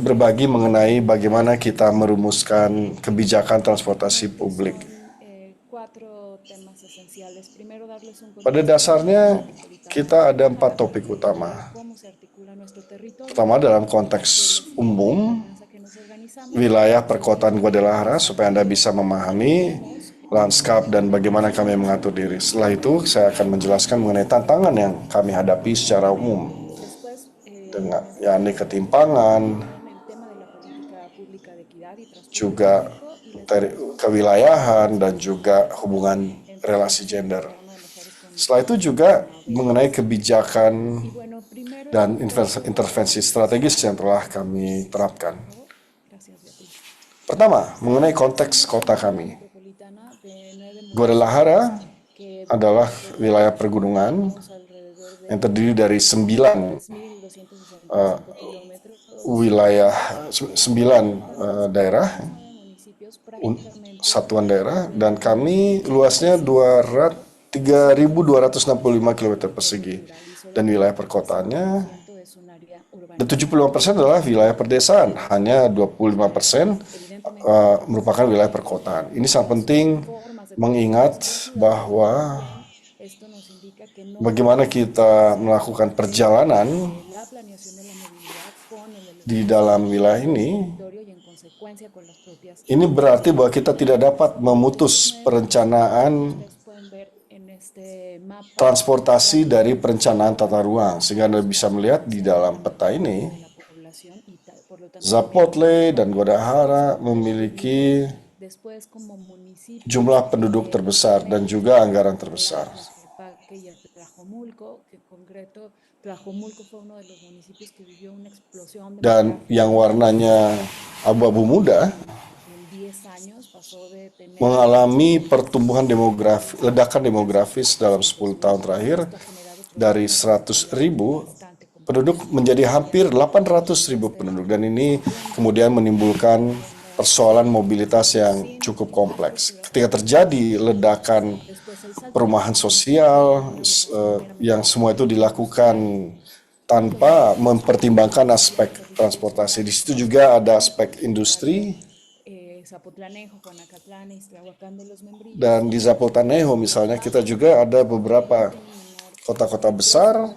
berbagi mengenai bagaimana kita merumuskan kebijakan transportasi publik. cuatro temas esenciales. Primero, darles un Pada dasarnya, kita ada 4 topik utama. cómo se articula nuestro territorio, Pertama, dalam konteks umum, que nos organizamos, wilayah perkotaan Guadalajara, supaya Anda bisa memahami lanskap dan bagaimana kami mengatur diri. Setelah itu, saya akan menjelaskan mengenai tantangan yang kami hadapi secara umum, después, dengan yakni ketimpangan, el tema de la política pública de equidad y transporte juga kewilayahan, dan juga hubungan relasi gender. Setelah itu juga mengenai kebijakan bueno, primero, dan intervensi strategis yang telah kami terapkan. gracias, Beatriz. Pertama, mengenai konteks kota kami. Metropolitana de 9 Guadalajara adalah wilayah pergunungan alrededor de yang terdiri dari 9 kilómetros, wilayah, 9 daerah, municipios prácticamente satuan daerah, dan kami luasnya 3.265 km persegi, dan wilayah perkotaannya, es un área urbana. dan 75% adalah wilayah perdesaan, hanya 25% merupakan wilayah perkotaan. Ini sangat penting mengingat bahwa Esto nos indica que no bagaimana kita melakukan perjalanan la planeación de la movilidad con el di dalam wilayah ini, territorio y en consecuencia con las propias. ini berarti bahwa kita tidak dapat memutus perencanaan Ustedes pueden ver en este mapa transportasi dari perencanaan tata ruang, sehingga Anda bisa melihat di dalam peta ini, la población y por lo tanto Zapotle dan Guadalajara memiliki después como municipio jumlah penduduk terbesar dan juga anggaran terbesar. Tlaquepaque y Tlajomulco, que en concreto Tlajomulco fue uno de los municipios que vivió una explosión de Dan yang warnanya abu-abu muda en 10 años pasó de tener mengalami pertumbuhan ledakan demografis dalam 10 tahun terakhir, dari 100.000 penduduk menjadi hampir 800.000 penduduk, dan ini kemudian menimbulkan persoalan mobilitas yang cukup kompleks. Ketika terjadi ledakan perumahan sosial, yang semua itu dilakukan tanpa mempertimbangkan aspek transportasi. Di situ juga ada aspek industri, Zapotlanejo, Juanacatlán, Ixtlahuacán de los Membrillos. dan di Zapotlanejo misalnya kita juga ada beberapa kota-kota besar,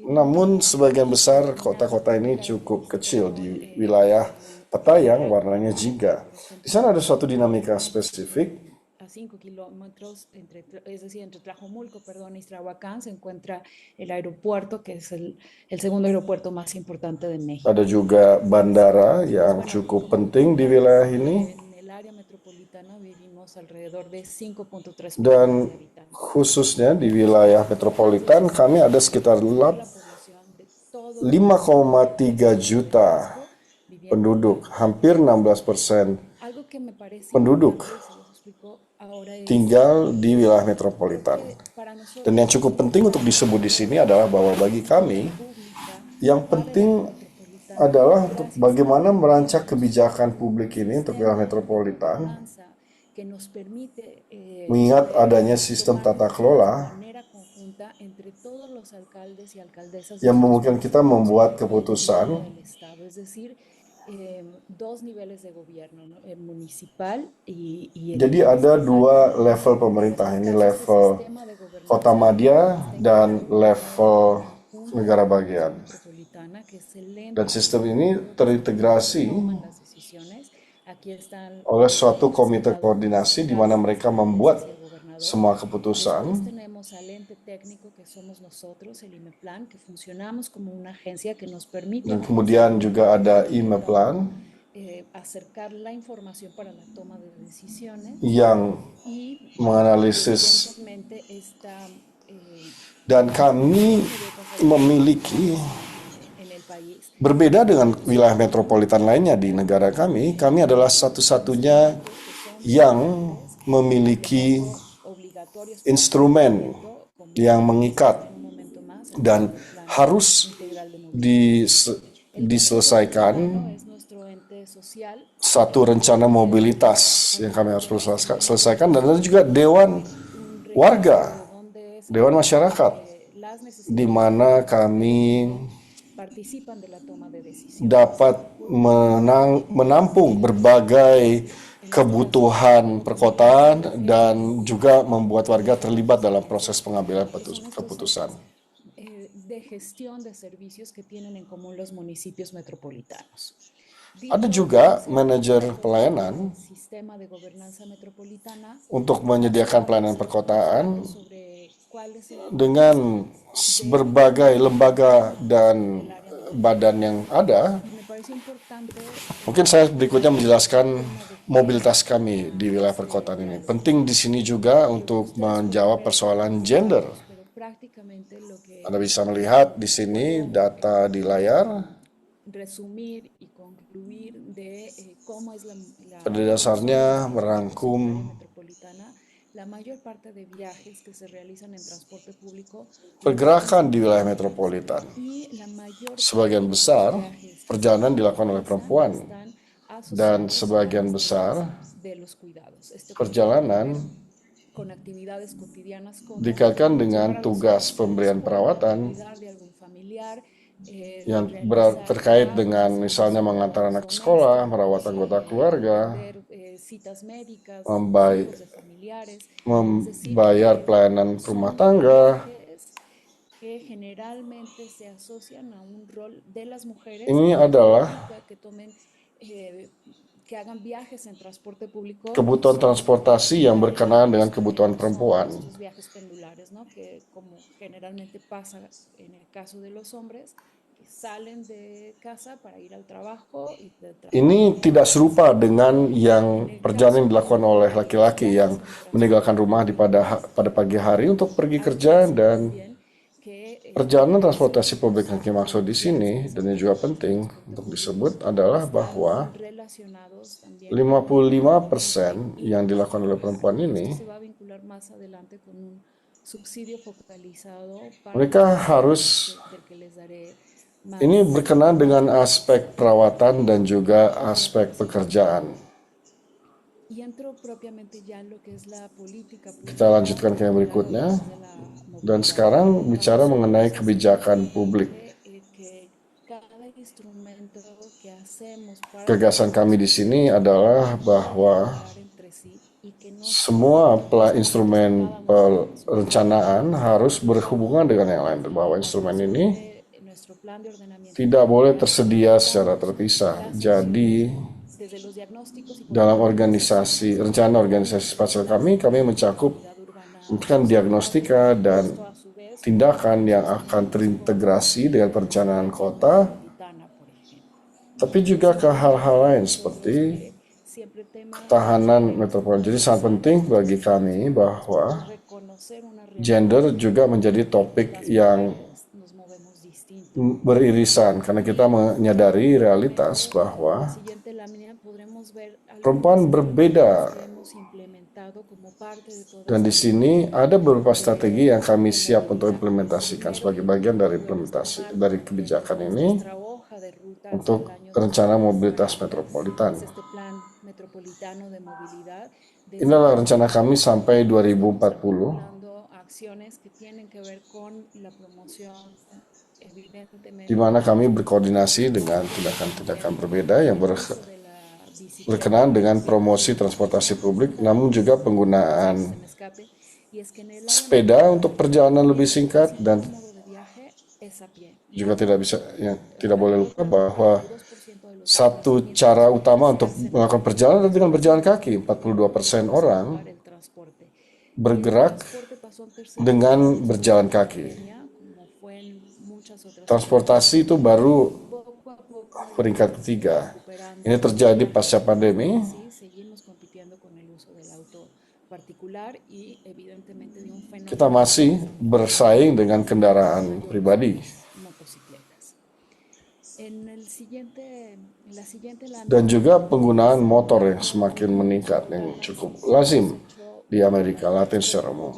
namun sebagian besar kota-kota ini cukup kecil di wilayah peta yang warnanya jingga. Di sana ada suatu dinamika spesifik, A 5 kilómetros, es decir, entre Tlajomulco, perdón, y Ixtlahuacán se encuentra el aeropuerto, que es el segundo aeropuerto más importante de México. ada juga bandara yang cukup penting di wilayah ini, En el área metropolitana vivimos alrededor de 5.3 millones dan de habitantes. khususnya di wilayah metropolitan kami ada sekitar Población de todo 5,3 juta penduduk, hampir 16% algo que me parece penduduk importante, se los explico ahora, es tinggal di wilayah metropolitan. para nosotros Dan yang cukup penting untuk disebut di sini adalah bahwa bagi kami, yang penting adalah untuk bagaimana merancang kebijakan publik ini untuk wilayah metropolitan, que nos permite mengingat adanya sistem tata kelola de manera conjunta entre todos los alcaldes y alcaldesas yang memungkinkan kita membuat keputusan del estado, es decir, dos niveles de gobierno, ¿no? Municipal y el Jadi ada 2 level pemerintah, ini level sistema de gobernación kota madya dan level negara bagian. metropolitana, que es el ente Dan sistem ini terintegrasi de las decisiones. Aquí están oleh suatu komite koordinasi di mana mereka membuat semua keputusan. tenemos al ente técnico que somos nosotros, el IMEPLAN, que funcionamos como una agencia que nos permite Dan kemudian juga ada IMEPLAN acercar la información para la toma de decisiones yang y menganalisis, evidentemente esta dan kami memiliki, en el país berbeda dengan wilayah metropolitan lainnya di negara kami adalah satu-satunya yang memiliki obligatorios instrumen yang mengikat un momento más dan harus integral de movilidad. diselesaikan es nuestro ente social, satu rencana mobilitas yang kami harus selesaikan, dan ada juga dewan un warga, donde se dewan masyarakat, las di necesidades mana kami participan de la toma de decisiones. dapat menampung berbagai kebutuhan perkotaan dan juga membuat warga terlibat dalam proses pengambilan keputusan. De gestión de servicios que tienen en común los municipios metropolitanos. Ada juga manajer pelayanan Sistema de gobernanza metropolitana untuk menyediakan pelayanan perkotaan sobre cuál es dengan berbagai lembaga dan badan yang ada. me parece importante Mungkin saya berikutnya menjelaskan mobilitas kami di wilayah perkotaan ini. Penting di sini juga untuk menjawab persoalan gender. pero prácticamente lo que Anda bisa melihat di sini data di layar. resumir y concluir de cómo es Pada dasarnya merangkum metropolitana, la mayor parte de viajes que se realizan en transporte público pergerakan di wilayah metropolitan. y la mayor Sebagian besar perjalanan dilakukan oleh perempuan dan sebagian besar de los cuidados. perjalanan Con actividades cotidianas como dikaitkan dengan tugas pemberian perawatan cuidar de algún familiar, yang terkait dengan misalnya mengantar anak ke sekolah, merawat anggota keluarga, citas médicas, membayar de familiares, pelayanan rumah tangga. que generalmente se asocian a un rol de las mujeres Ini adalah que tomen que hagan viajes en transporte público, kebutuhan transportasi yang berkenaan dengan kebutuhan perempuan. estos viajes pendulares, ¿no? Que como generalmente pasa en el caso de los hombres, que salen de casa para ir al trabajo y de trabajo. Ini tidak serupa dengan yang perjalanan yang dilakukan oleh laki-laki yang meninggalkan rumah pada pagi hari untuk pergi kerja, dan perjalanan transportasi publik yang dimaksud di sini, dan yang juga penting untuk disebut adalah bahwa 55% yang dilakukan oleh perempuan ini, mereka harus, ini berkenaan dengan aspek perawatan dan juga aspek pekerjaan. Kita lanjutkan ke yang berikutnya. Dan sekarang bicara mengenai kebijakan publik. Gagasan kami di sini adalah bahwa semua instrumen perencanaan harus berhubungan dengan yang lain. Bahwa instrumen ini tidak boleh tersedia secara terpisah. Jadi dalam rencana organisasi spasial kami mencakup diagnostika dan tindakan yang akan terintegrasi dengan perencanaan kota, tapi juga ke hal-hal lain seperti ketahanan metropolitan. Jadi sangat penting bagi kami bahwa gender juga menjadi topik yang beririsan, karena kita menyadari realitas bahwa perempuan berbeda. Dan di sini ada beberapa strategi yang kami siap untuk implementasikan sebagai bagian dari implementasi dari kebijakan ini untuk rencana mobilitas metropolitan. Inilah rencana kami sampai 2040, di mana kami berkoordinasi dengan tindakan-tindakan berbeda yang berkenaan dengan promosi transportasi publik, namun juga penggunaan sepeda untuk perjalanan lebih singkat, dan juga tidak boleh lupa bahwa satu cara utama untuk melakukan perjalanan dengan berjalan kaki. 42% orang bergerak dengan berjalan kaki. Transportasi itu baru peringkat ketiga. Ini terjadi pasca pandemi. Kita masih bersaing dengan kendaraan pribadi. Dan juga penggunaan motor yang semakin meningkat, yang cukup lazim di Amerika Latin secara umum.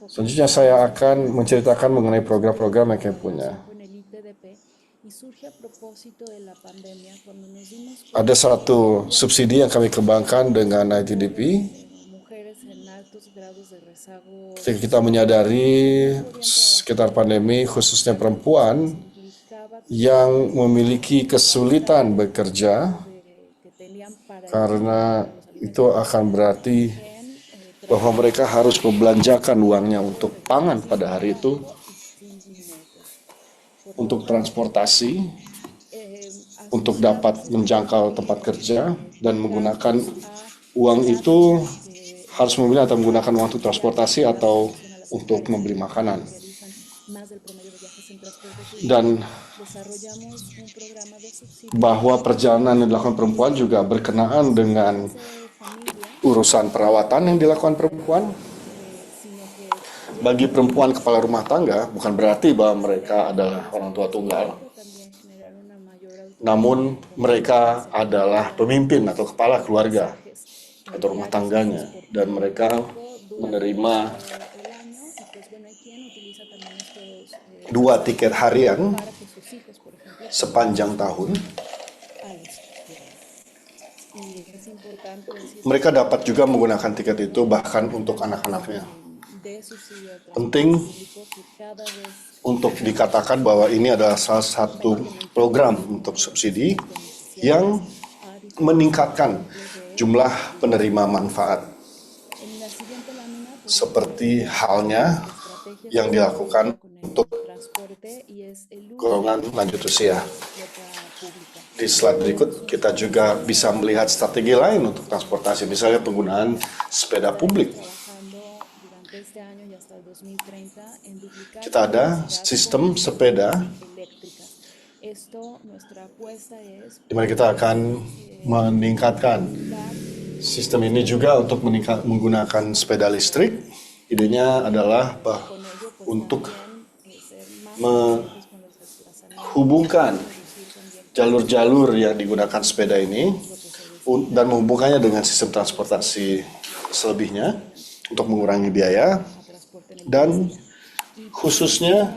Selanjutnya saya akan menceritakan mengenai program-program yang kami punya. ITDP y surge a propósito de la pandemia cuando nos dimos Ada satu subsidi yang kami kembangkan dengan ITDP mujeres en altos grados de rezago ketika kita menyadari sekitar pandemi khususnya perempuan implicaba yang memiliki kesulitan bekerja que tenían para karena itu akan berarti bahwa mereka harus membelanjakan uangnya untuk pangan pada hari itu, untuk transportasi, untuk dapat menjangkau tempat kerja dan menggunakan uang itu harus memilih atau menggunakan uang untuk transportasi atau untuk membeli makanan. Dan bahwa perjalanan yang dilakukan perempuan juga berkenaan dengan urusan perawatan yang dilakukan perempuan. Bagi perempuan kepala rumah tangga, bukan berarti bahwa mereka adalah orang tua tunggal. Namun mereka adalah pemimpin atau kepala keluarga atau rumah tangganya. Dan mereka menerima 2 tiket harian sepanjang tahun. Mereka dapat juga menggunakan tiket itu bahkan untuk anak-anaknya. Penting untuk dikatakan bahwa ini adalah salah satu program untuk subsidi yang meningkatkan jumlah penerima manfaat. Seperti halnya yang dilakukan untuk golongan lanjut usia. Di slide berikut kita juga bisa melihat strategi lain untuk transportasi, misalnya penggunaan sepeda publik. Kita ada sistem sepeda di mana kita akan meningkatkan sistem ini juga untuk menggunakan sepeda listrik. Idenya adalah untuk menghubungkan jalur-jalur yang digunakan sepeda ini dan menghubungkannya dengan sistem transportasi selebihnya untuk mengurangi biaya dan khususnya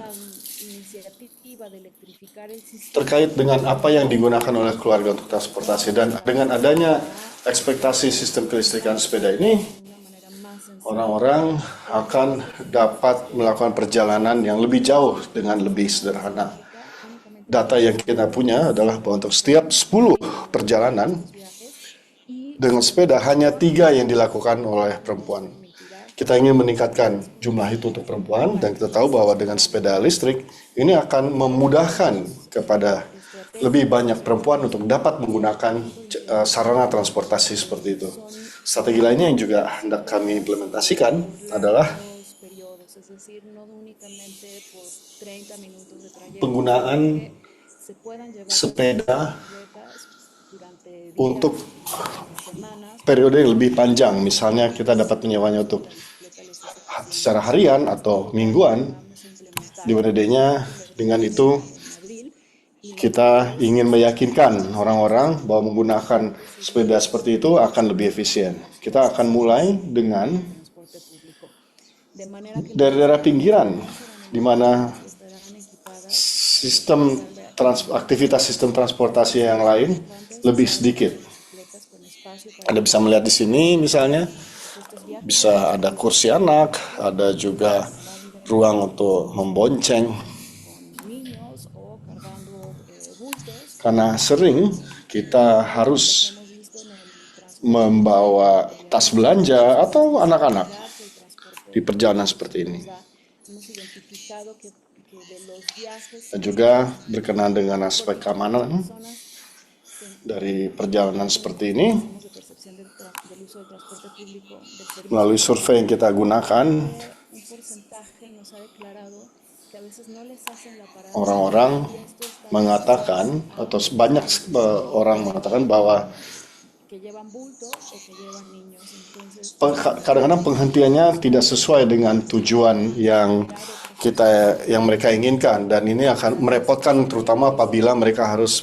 terkait dengan apa yang digunakan oleh keluarga untuk transportasi. Dan dengan adanya ekspektasi sistem kelistrikan sepeda ini, orang-orang akan dapat melakukan perjalanan yang lebih jauh dengan lebih sederhana. Data yang kita punya adalah bahwa untuk setiap 10 perjalanan dengan sepeda hanya 3 yang dilakukan oleh perempuan. Kita ingin meningkatkan jumlah itu untuk perempuan dan kita tahu bahwa dengan sepeda listrik ini akan memudahkan kepada lebih banyak perempuan untuk dapat menggunakan sarana transportasi seperti itu. Strategi lainnya yang juga hendak kami implementasikan adalah penggunaan sepeda untuk periode yang lebih panjang. Misalnya kita dapat menyewanya untuk secara harian atau mingguan. Di mana dengan itu kita ingin meyakinkan orang-orang bahwa menggunakan sepeda seperti itu akan lebih efisien. Kita akan mulai dengan daerah-daerah pinggiran di mana aktivitas sistem transportasi yang lain lebih sedikit. Anda bisa melihat di sini misalnya bisa ada kursi anak, ada juga ruang untuk membonceng. Karena sering kita harus membawa tas belanja atau anak-anak di perjalanan seperti ini. Dan juga berkenaan dengan aspek keamanan dari perjalanan seperti ini. Melalui survei yang kita gunakan, orang-orang mengatakan atau banyak orang mengatakan bahwa kadang-kadang penghentiannya tidak sesuai dengan tujuan yang mereka inginkan, dan ini akan merepotkan terutama apabila mereka harus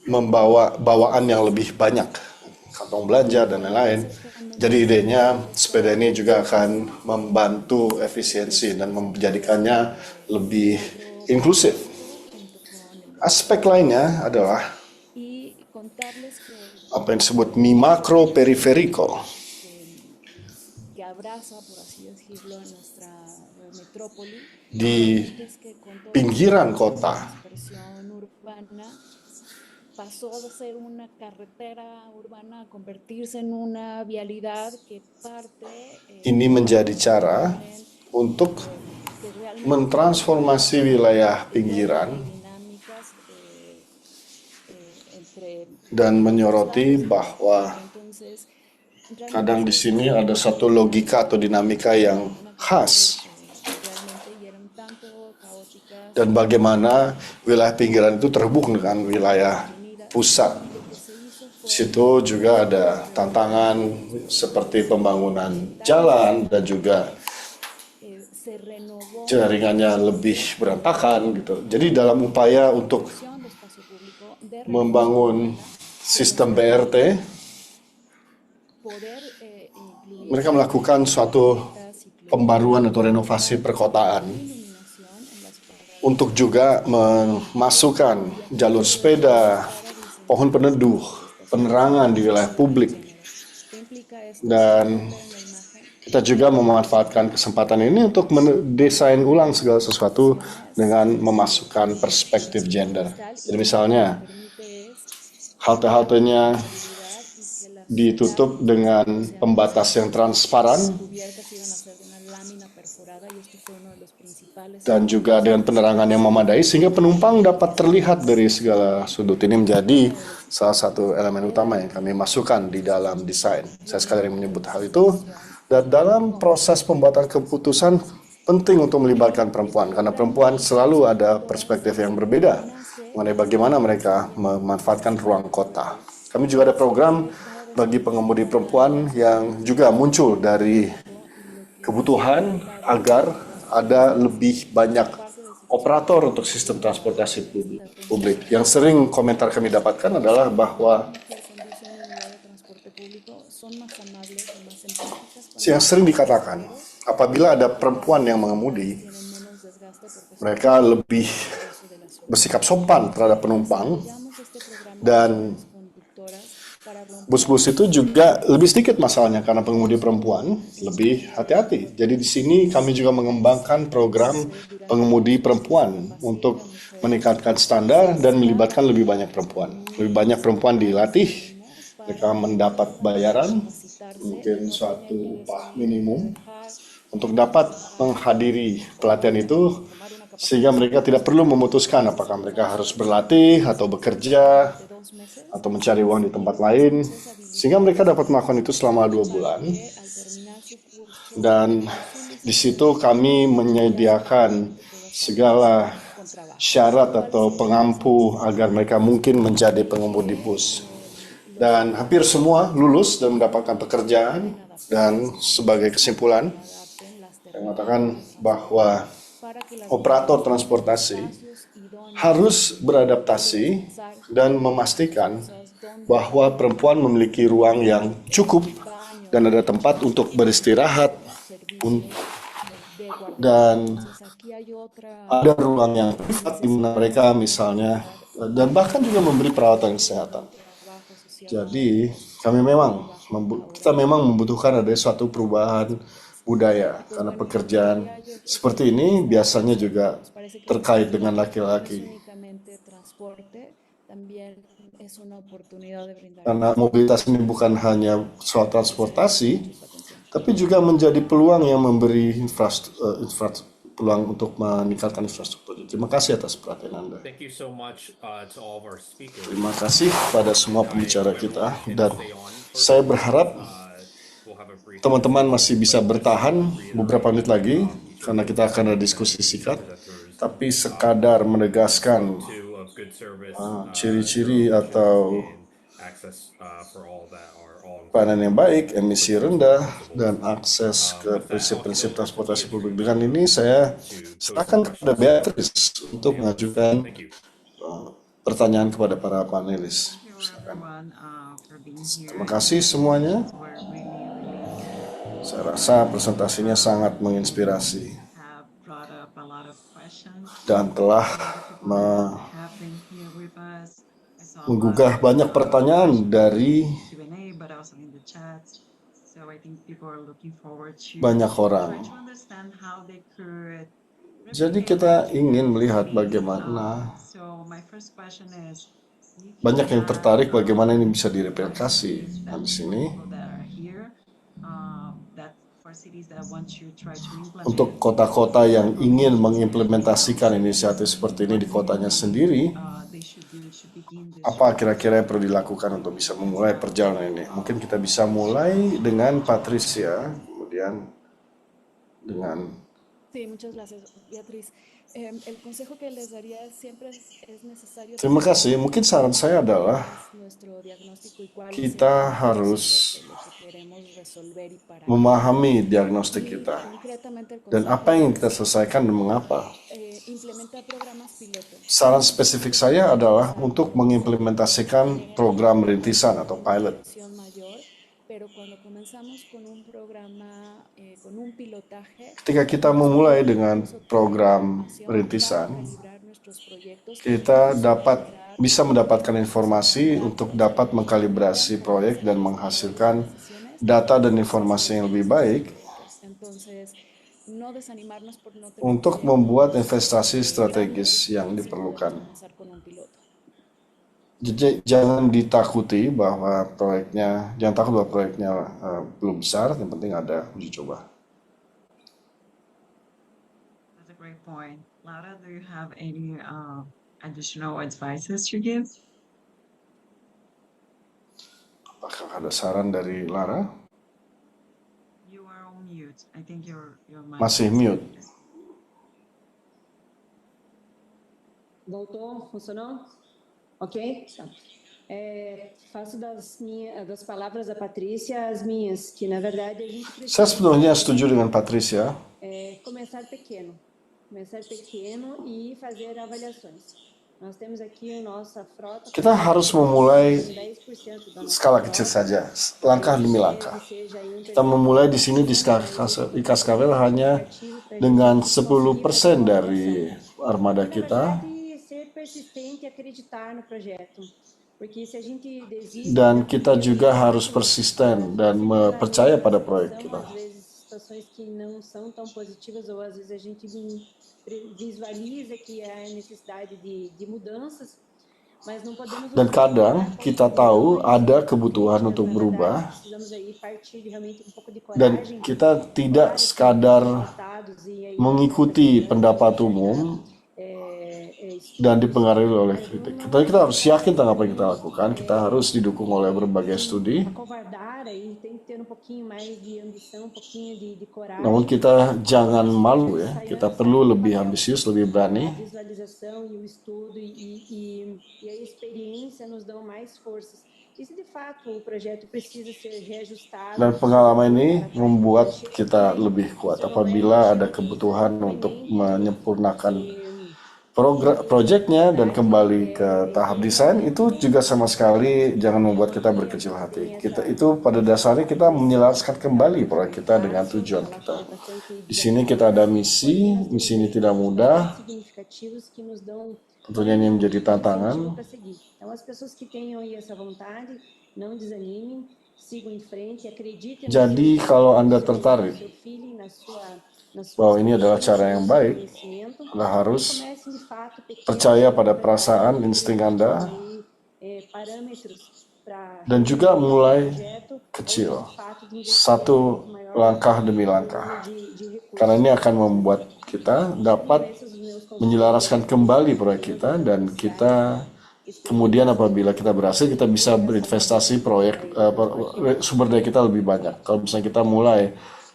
membawa bawaan yang lebih banyak kantong belanja dan lain-lain. Jadi idenya sepeda ini juga akan membantu efisiensi dan menjadikannya lebih inklusif. Aspek lainnya adalah apa yang disebut mi macro periférico. Di pinggiran kota pasó de ser una carretera urbana a convertirse en una vialidad que parte ini menjadi cara untuk mentransformasi wilayah pinggiran dan menyoroti bahwa kadang di sini ada satu logika atau dinamika yang khas dan bagaimana wilayah pinggiran itu terhubung dengan wilayah pusat. Di situ juga ada tantangan seperti pembangunan jalan dan juga jaringannya lebih berantakan gitu. Jadi dalam upaya untuk membangun sistem BRT, mereka melakukan suatu pembaruan atau renovasi perkotaan untuk juga memasukkan jalur sepeda, pohon peneduh, penerangan di wilayah publik. Dan kita juga memanfaatkan kesempatan ini untuk mendesain ulang segala sesuatu dengan memasukkan perspektif gender. Jadi misalnya, halte-haltenya ditutup dengan pembatas yang transparan dan juga dengan penerangan yang memadai sehingga penumpang dapat terlihat dari segala sudut. Ini menjadi salah satu elemen utama yang kami masukkan di dalam desain. Saya sekali lagi menyebut hal itu. Dan dalam proses pembuatan keputusan penting untuk melibatkan perempuan karena perempuan selalu ada perspektif yang berbeda mengenai bagaimana mereka memanfaatkan ruang kota. Kami juga ada program bagi pengemudi perempuan yang juga muncul dari kebutuhan agar ada lebih banyak operator untuk sistem transportasi publik. Yang sering komentar kami dapatkan adalah bahwa yang sering dikatakan apabila ada perempuan yang mengemudi, mereka lebih bersikap sopan terhadap penumpang dan bus-bus itu juga lebih sedikit masalahnya karena pengemudi perempuan lebih hati-hati. Jadi di sini kami juga mengembangkan program pengemudi perempuan untuk meningkatkan standar dan melibatkan lebih banyak perempuan. Lebih banyak perempuan dilatih, mereka mendapat bayaran, mungkin suatu upah minimum untuk dapat menghadiri pelatihan itu sehingga mereka tidak perlu memutuskan apakah mereka harus berlatih atau bekerja atau mencari uang di tempat lain, sehingga mereka dapat melakukan itu selama 2 bulan. Dan di situ kami menyediakan segala syarat atau pengampu agar mereka mungkin menjadi pengemudi bus. Dan hampir semua lulus dan mendapatkan pekerjaan. Dan sebagai kesimpulan, saya mengatakan bahwa operator transportasi harus beradaptasi dan memastikan bahwa perempuan memiliki ruang yang cukup dan ada tempat untuk beristirahat dan ada ruang yang privat di mana mereka misalnya dan bahkan juga memberi perawatan kesehatan. Jadi kita memang membutuhkan ada suatu perubahan budaya karena pekerjaan seperti ini biasanya juga terkait dengan laki-laki. Karena mobilitas ini bukan hanya soal transportasi, tapi juga menjadi peluang yang memberi peluang untuk meningkatkan infrastruktur. Terima kasih atas perhatian Anda. Terima kasih pada semua pembicara kita dan saya berharap teman-teman masih bisa bertahan beberapa menit lagi karena kita akan ada diskusi singkat, tapi sekadar menegaskan ciri-ciri atau pelayanan yang baik, emisi rendah, dan akses ke prinsip-prinsip transportasi publik. Dengan ini saya serahkan kepada Beatrice untuk mengajukan pertanyaan kepada para panelis. Everyone, for Terima kasih semuanya. Saya rasa presentasinya sangat menginspirasi dan telah menggugah banyak pertanyaan dari banyak orang. Jadi kita ingin melihat bagaimana banyak yang tertarik bagaimana ini bisa direplikasi. Nah, di sini untuk kota-kota yang ingin mengimplementasikan inisiatif seperti ini di kotanya sendiri, apa kira-kira yang perlu dilakukan untuk bisa memulai perjalanan ini? Mungkin kita bisa mulai dengan Patricia, kemudian dengan Sí, muchas gracias, Beatriz. El consejo que les daría siempre es necesario terima tener kasih. Mungkin saran saya adalah es nuestro diagnóstico y cuál es el kita propósito harus de lo que queremos resolver y para qué. memahami diagnostik kita Concretamente el dan consejo apa yang es kita selesaikan dan mengapa. implementar programas piloto. Saran spesifik saya adalah untuk mengimplementasikan program rintisan atau pilot. Mayor, pero cuando comenzamos con un programa, con un pilotaje, Ketika kita memulai dengan program rintisan, kita bisa mendapatkan informasi untuk dapat mengkalibrasi proyek dan menghasilkan data dan informasi yang lebih baik untuk membuat investasi strategis yang diperlukan. Jadi jangan ditakuti bahwa jangan takut bahwa proyeknya belum besar, yang penting ada uji coba. That's a great point. Laura, do you have any additional advices to give? Apakah ada saran dari Lara? You are on mute. I think your mic Masih is mute. muted. Voltou? Funcionou? Ok? Tá. Faço das palavras da Patrícia as minhas, que na verdade a gente Saya precisa sebenarnya setuju dengan Patricia. começar pequeno e fazer avaliações. Nós temos aqui a nossa frota. Kita harus memulai 10% da nossa skala kecil saja, langkah demi langkah. Kita memulai di sini di Cascavel hanya dengan 10% dari armada kita. Persistente e acreditar no projeto. Porque se a gente desiste, dan kita juga harus persisten dan percaya pada proyek kita. Às vezes situações que não são tão positivas ou às vezes a gente visualiza que há necessidade de mudanças, mas não podemos. Dan kadang kita tahu ada kebutuhan untuk berubah dan kita tidak sekadar mengikuti pendapat umum dan dipengaruhi oleh kritik. Kita harus yakin tentang apa yang kita lakukan. Kita harus didukung oleh berbagai studi. Namun kita jangan malu ya. Kita perlu lebih ambisius, lebih berani. Dan pengalaman ini membuat kita lebih kuat apabila ada kebutuhan untuk menyempurnakan proyeknya dan kembali ke tahap desain. Itu juga sama sekali jangan membuat kita berkecil hati. Itu pada dasarnya kita menyelaraskan kembali proyek kita dengan tujuan kita. Di sini kita ada misi ini tidak mudah. Tentunya ini menjadi tantangan. Jadi kalau Anda tertarik bahwa ini adalah cara yang baik, Anda harus percaya pada perasaan, insting Anda, dan juga mulai kecil, satu langkah demi langkah. Karena ini akan membuat kita dapat menyelaraskan kembali proyek kita, dan kita kemudian apabila kita berhasil, kita bisa berinvestasi sumber daya kita lebih banyak. Kalau misalnya kita mulai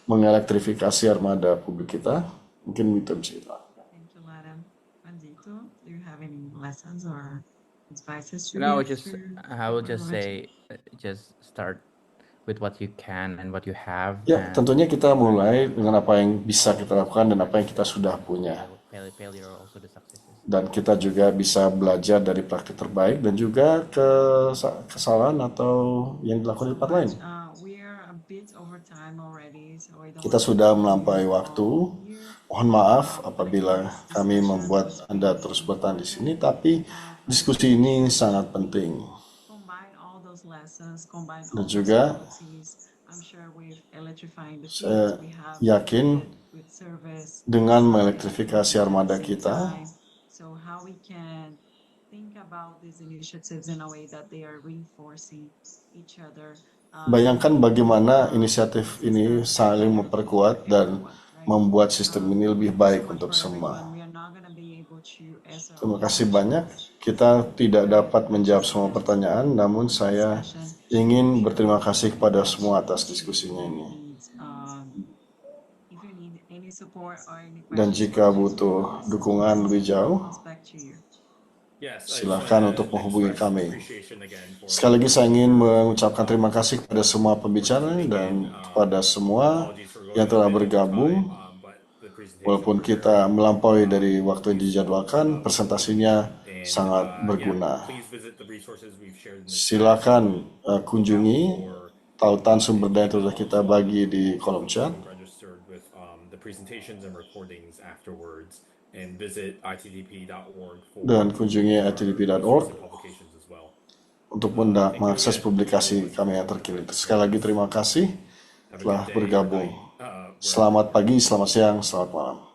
mengelektrifikasi armada publik kita, mungkin itu bisa kita. Thank you, Lara. Andito, do you have any lessons or advices to No, give I would just say, just start with what you can and what you have. Ya, tentunya kita mulai dengan apa yang bisa kita lakukan dan apa yang kita sudah punya. Failure also the successes. dan kita juga bisa belajar dari praktik terbaik dan juga kesalahan atau yang dilakukan di tempat lain. We're a bit over time already, so I don't Kita want sudah to melampaui all waktu. here. Mohon maaf apabila kami membuat Anda terus bertahan di sini, tapi diskusi ini sangat penting. Combine all those lessons, combine Dan all those juga qualities. I'm sure with electrifying the saya fleets we have yakin with service. dengan mengelektrifikasi armada Same kita, time. So how we can think about these initiatives in a way that they are reinforcing each other. bayangkan bagaimana inisiatif ini saling memperkuat dan membuat sistem ini lebih baik untuk semua. We are not gonna be able to answer Terima all kasih the banyak. Kita tidak dapat menjawab semua pertanyaan, namun saya ingin berterima kasih kepada semua atas diskusinya ini. needs. If you need any support or any Dan questions, jika butuh dukungan lebih jauh, comes back to you. silakan untuk menghubungi kami. Sekali lagi saya ingin mengucapkan terima kasih kepada semua pembicara dan kepada semua yang telah bergabung. Walaupun kita melampaui dari waktu yang dijadwalkan, presentasinya sangat berguna. Silakan kunjungi tautan sumber daya yang telah kita bagi di kolom chat. Dan kunjungi ittdp.org untuk mengakses publikasi kami yang terkini. Sekali lagi terima kasih telah bergabung. Selamat pagi, selamat siang, selamat malam.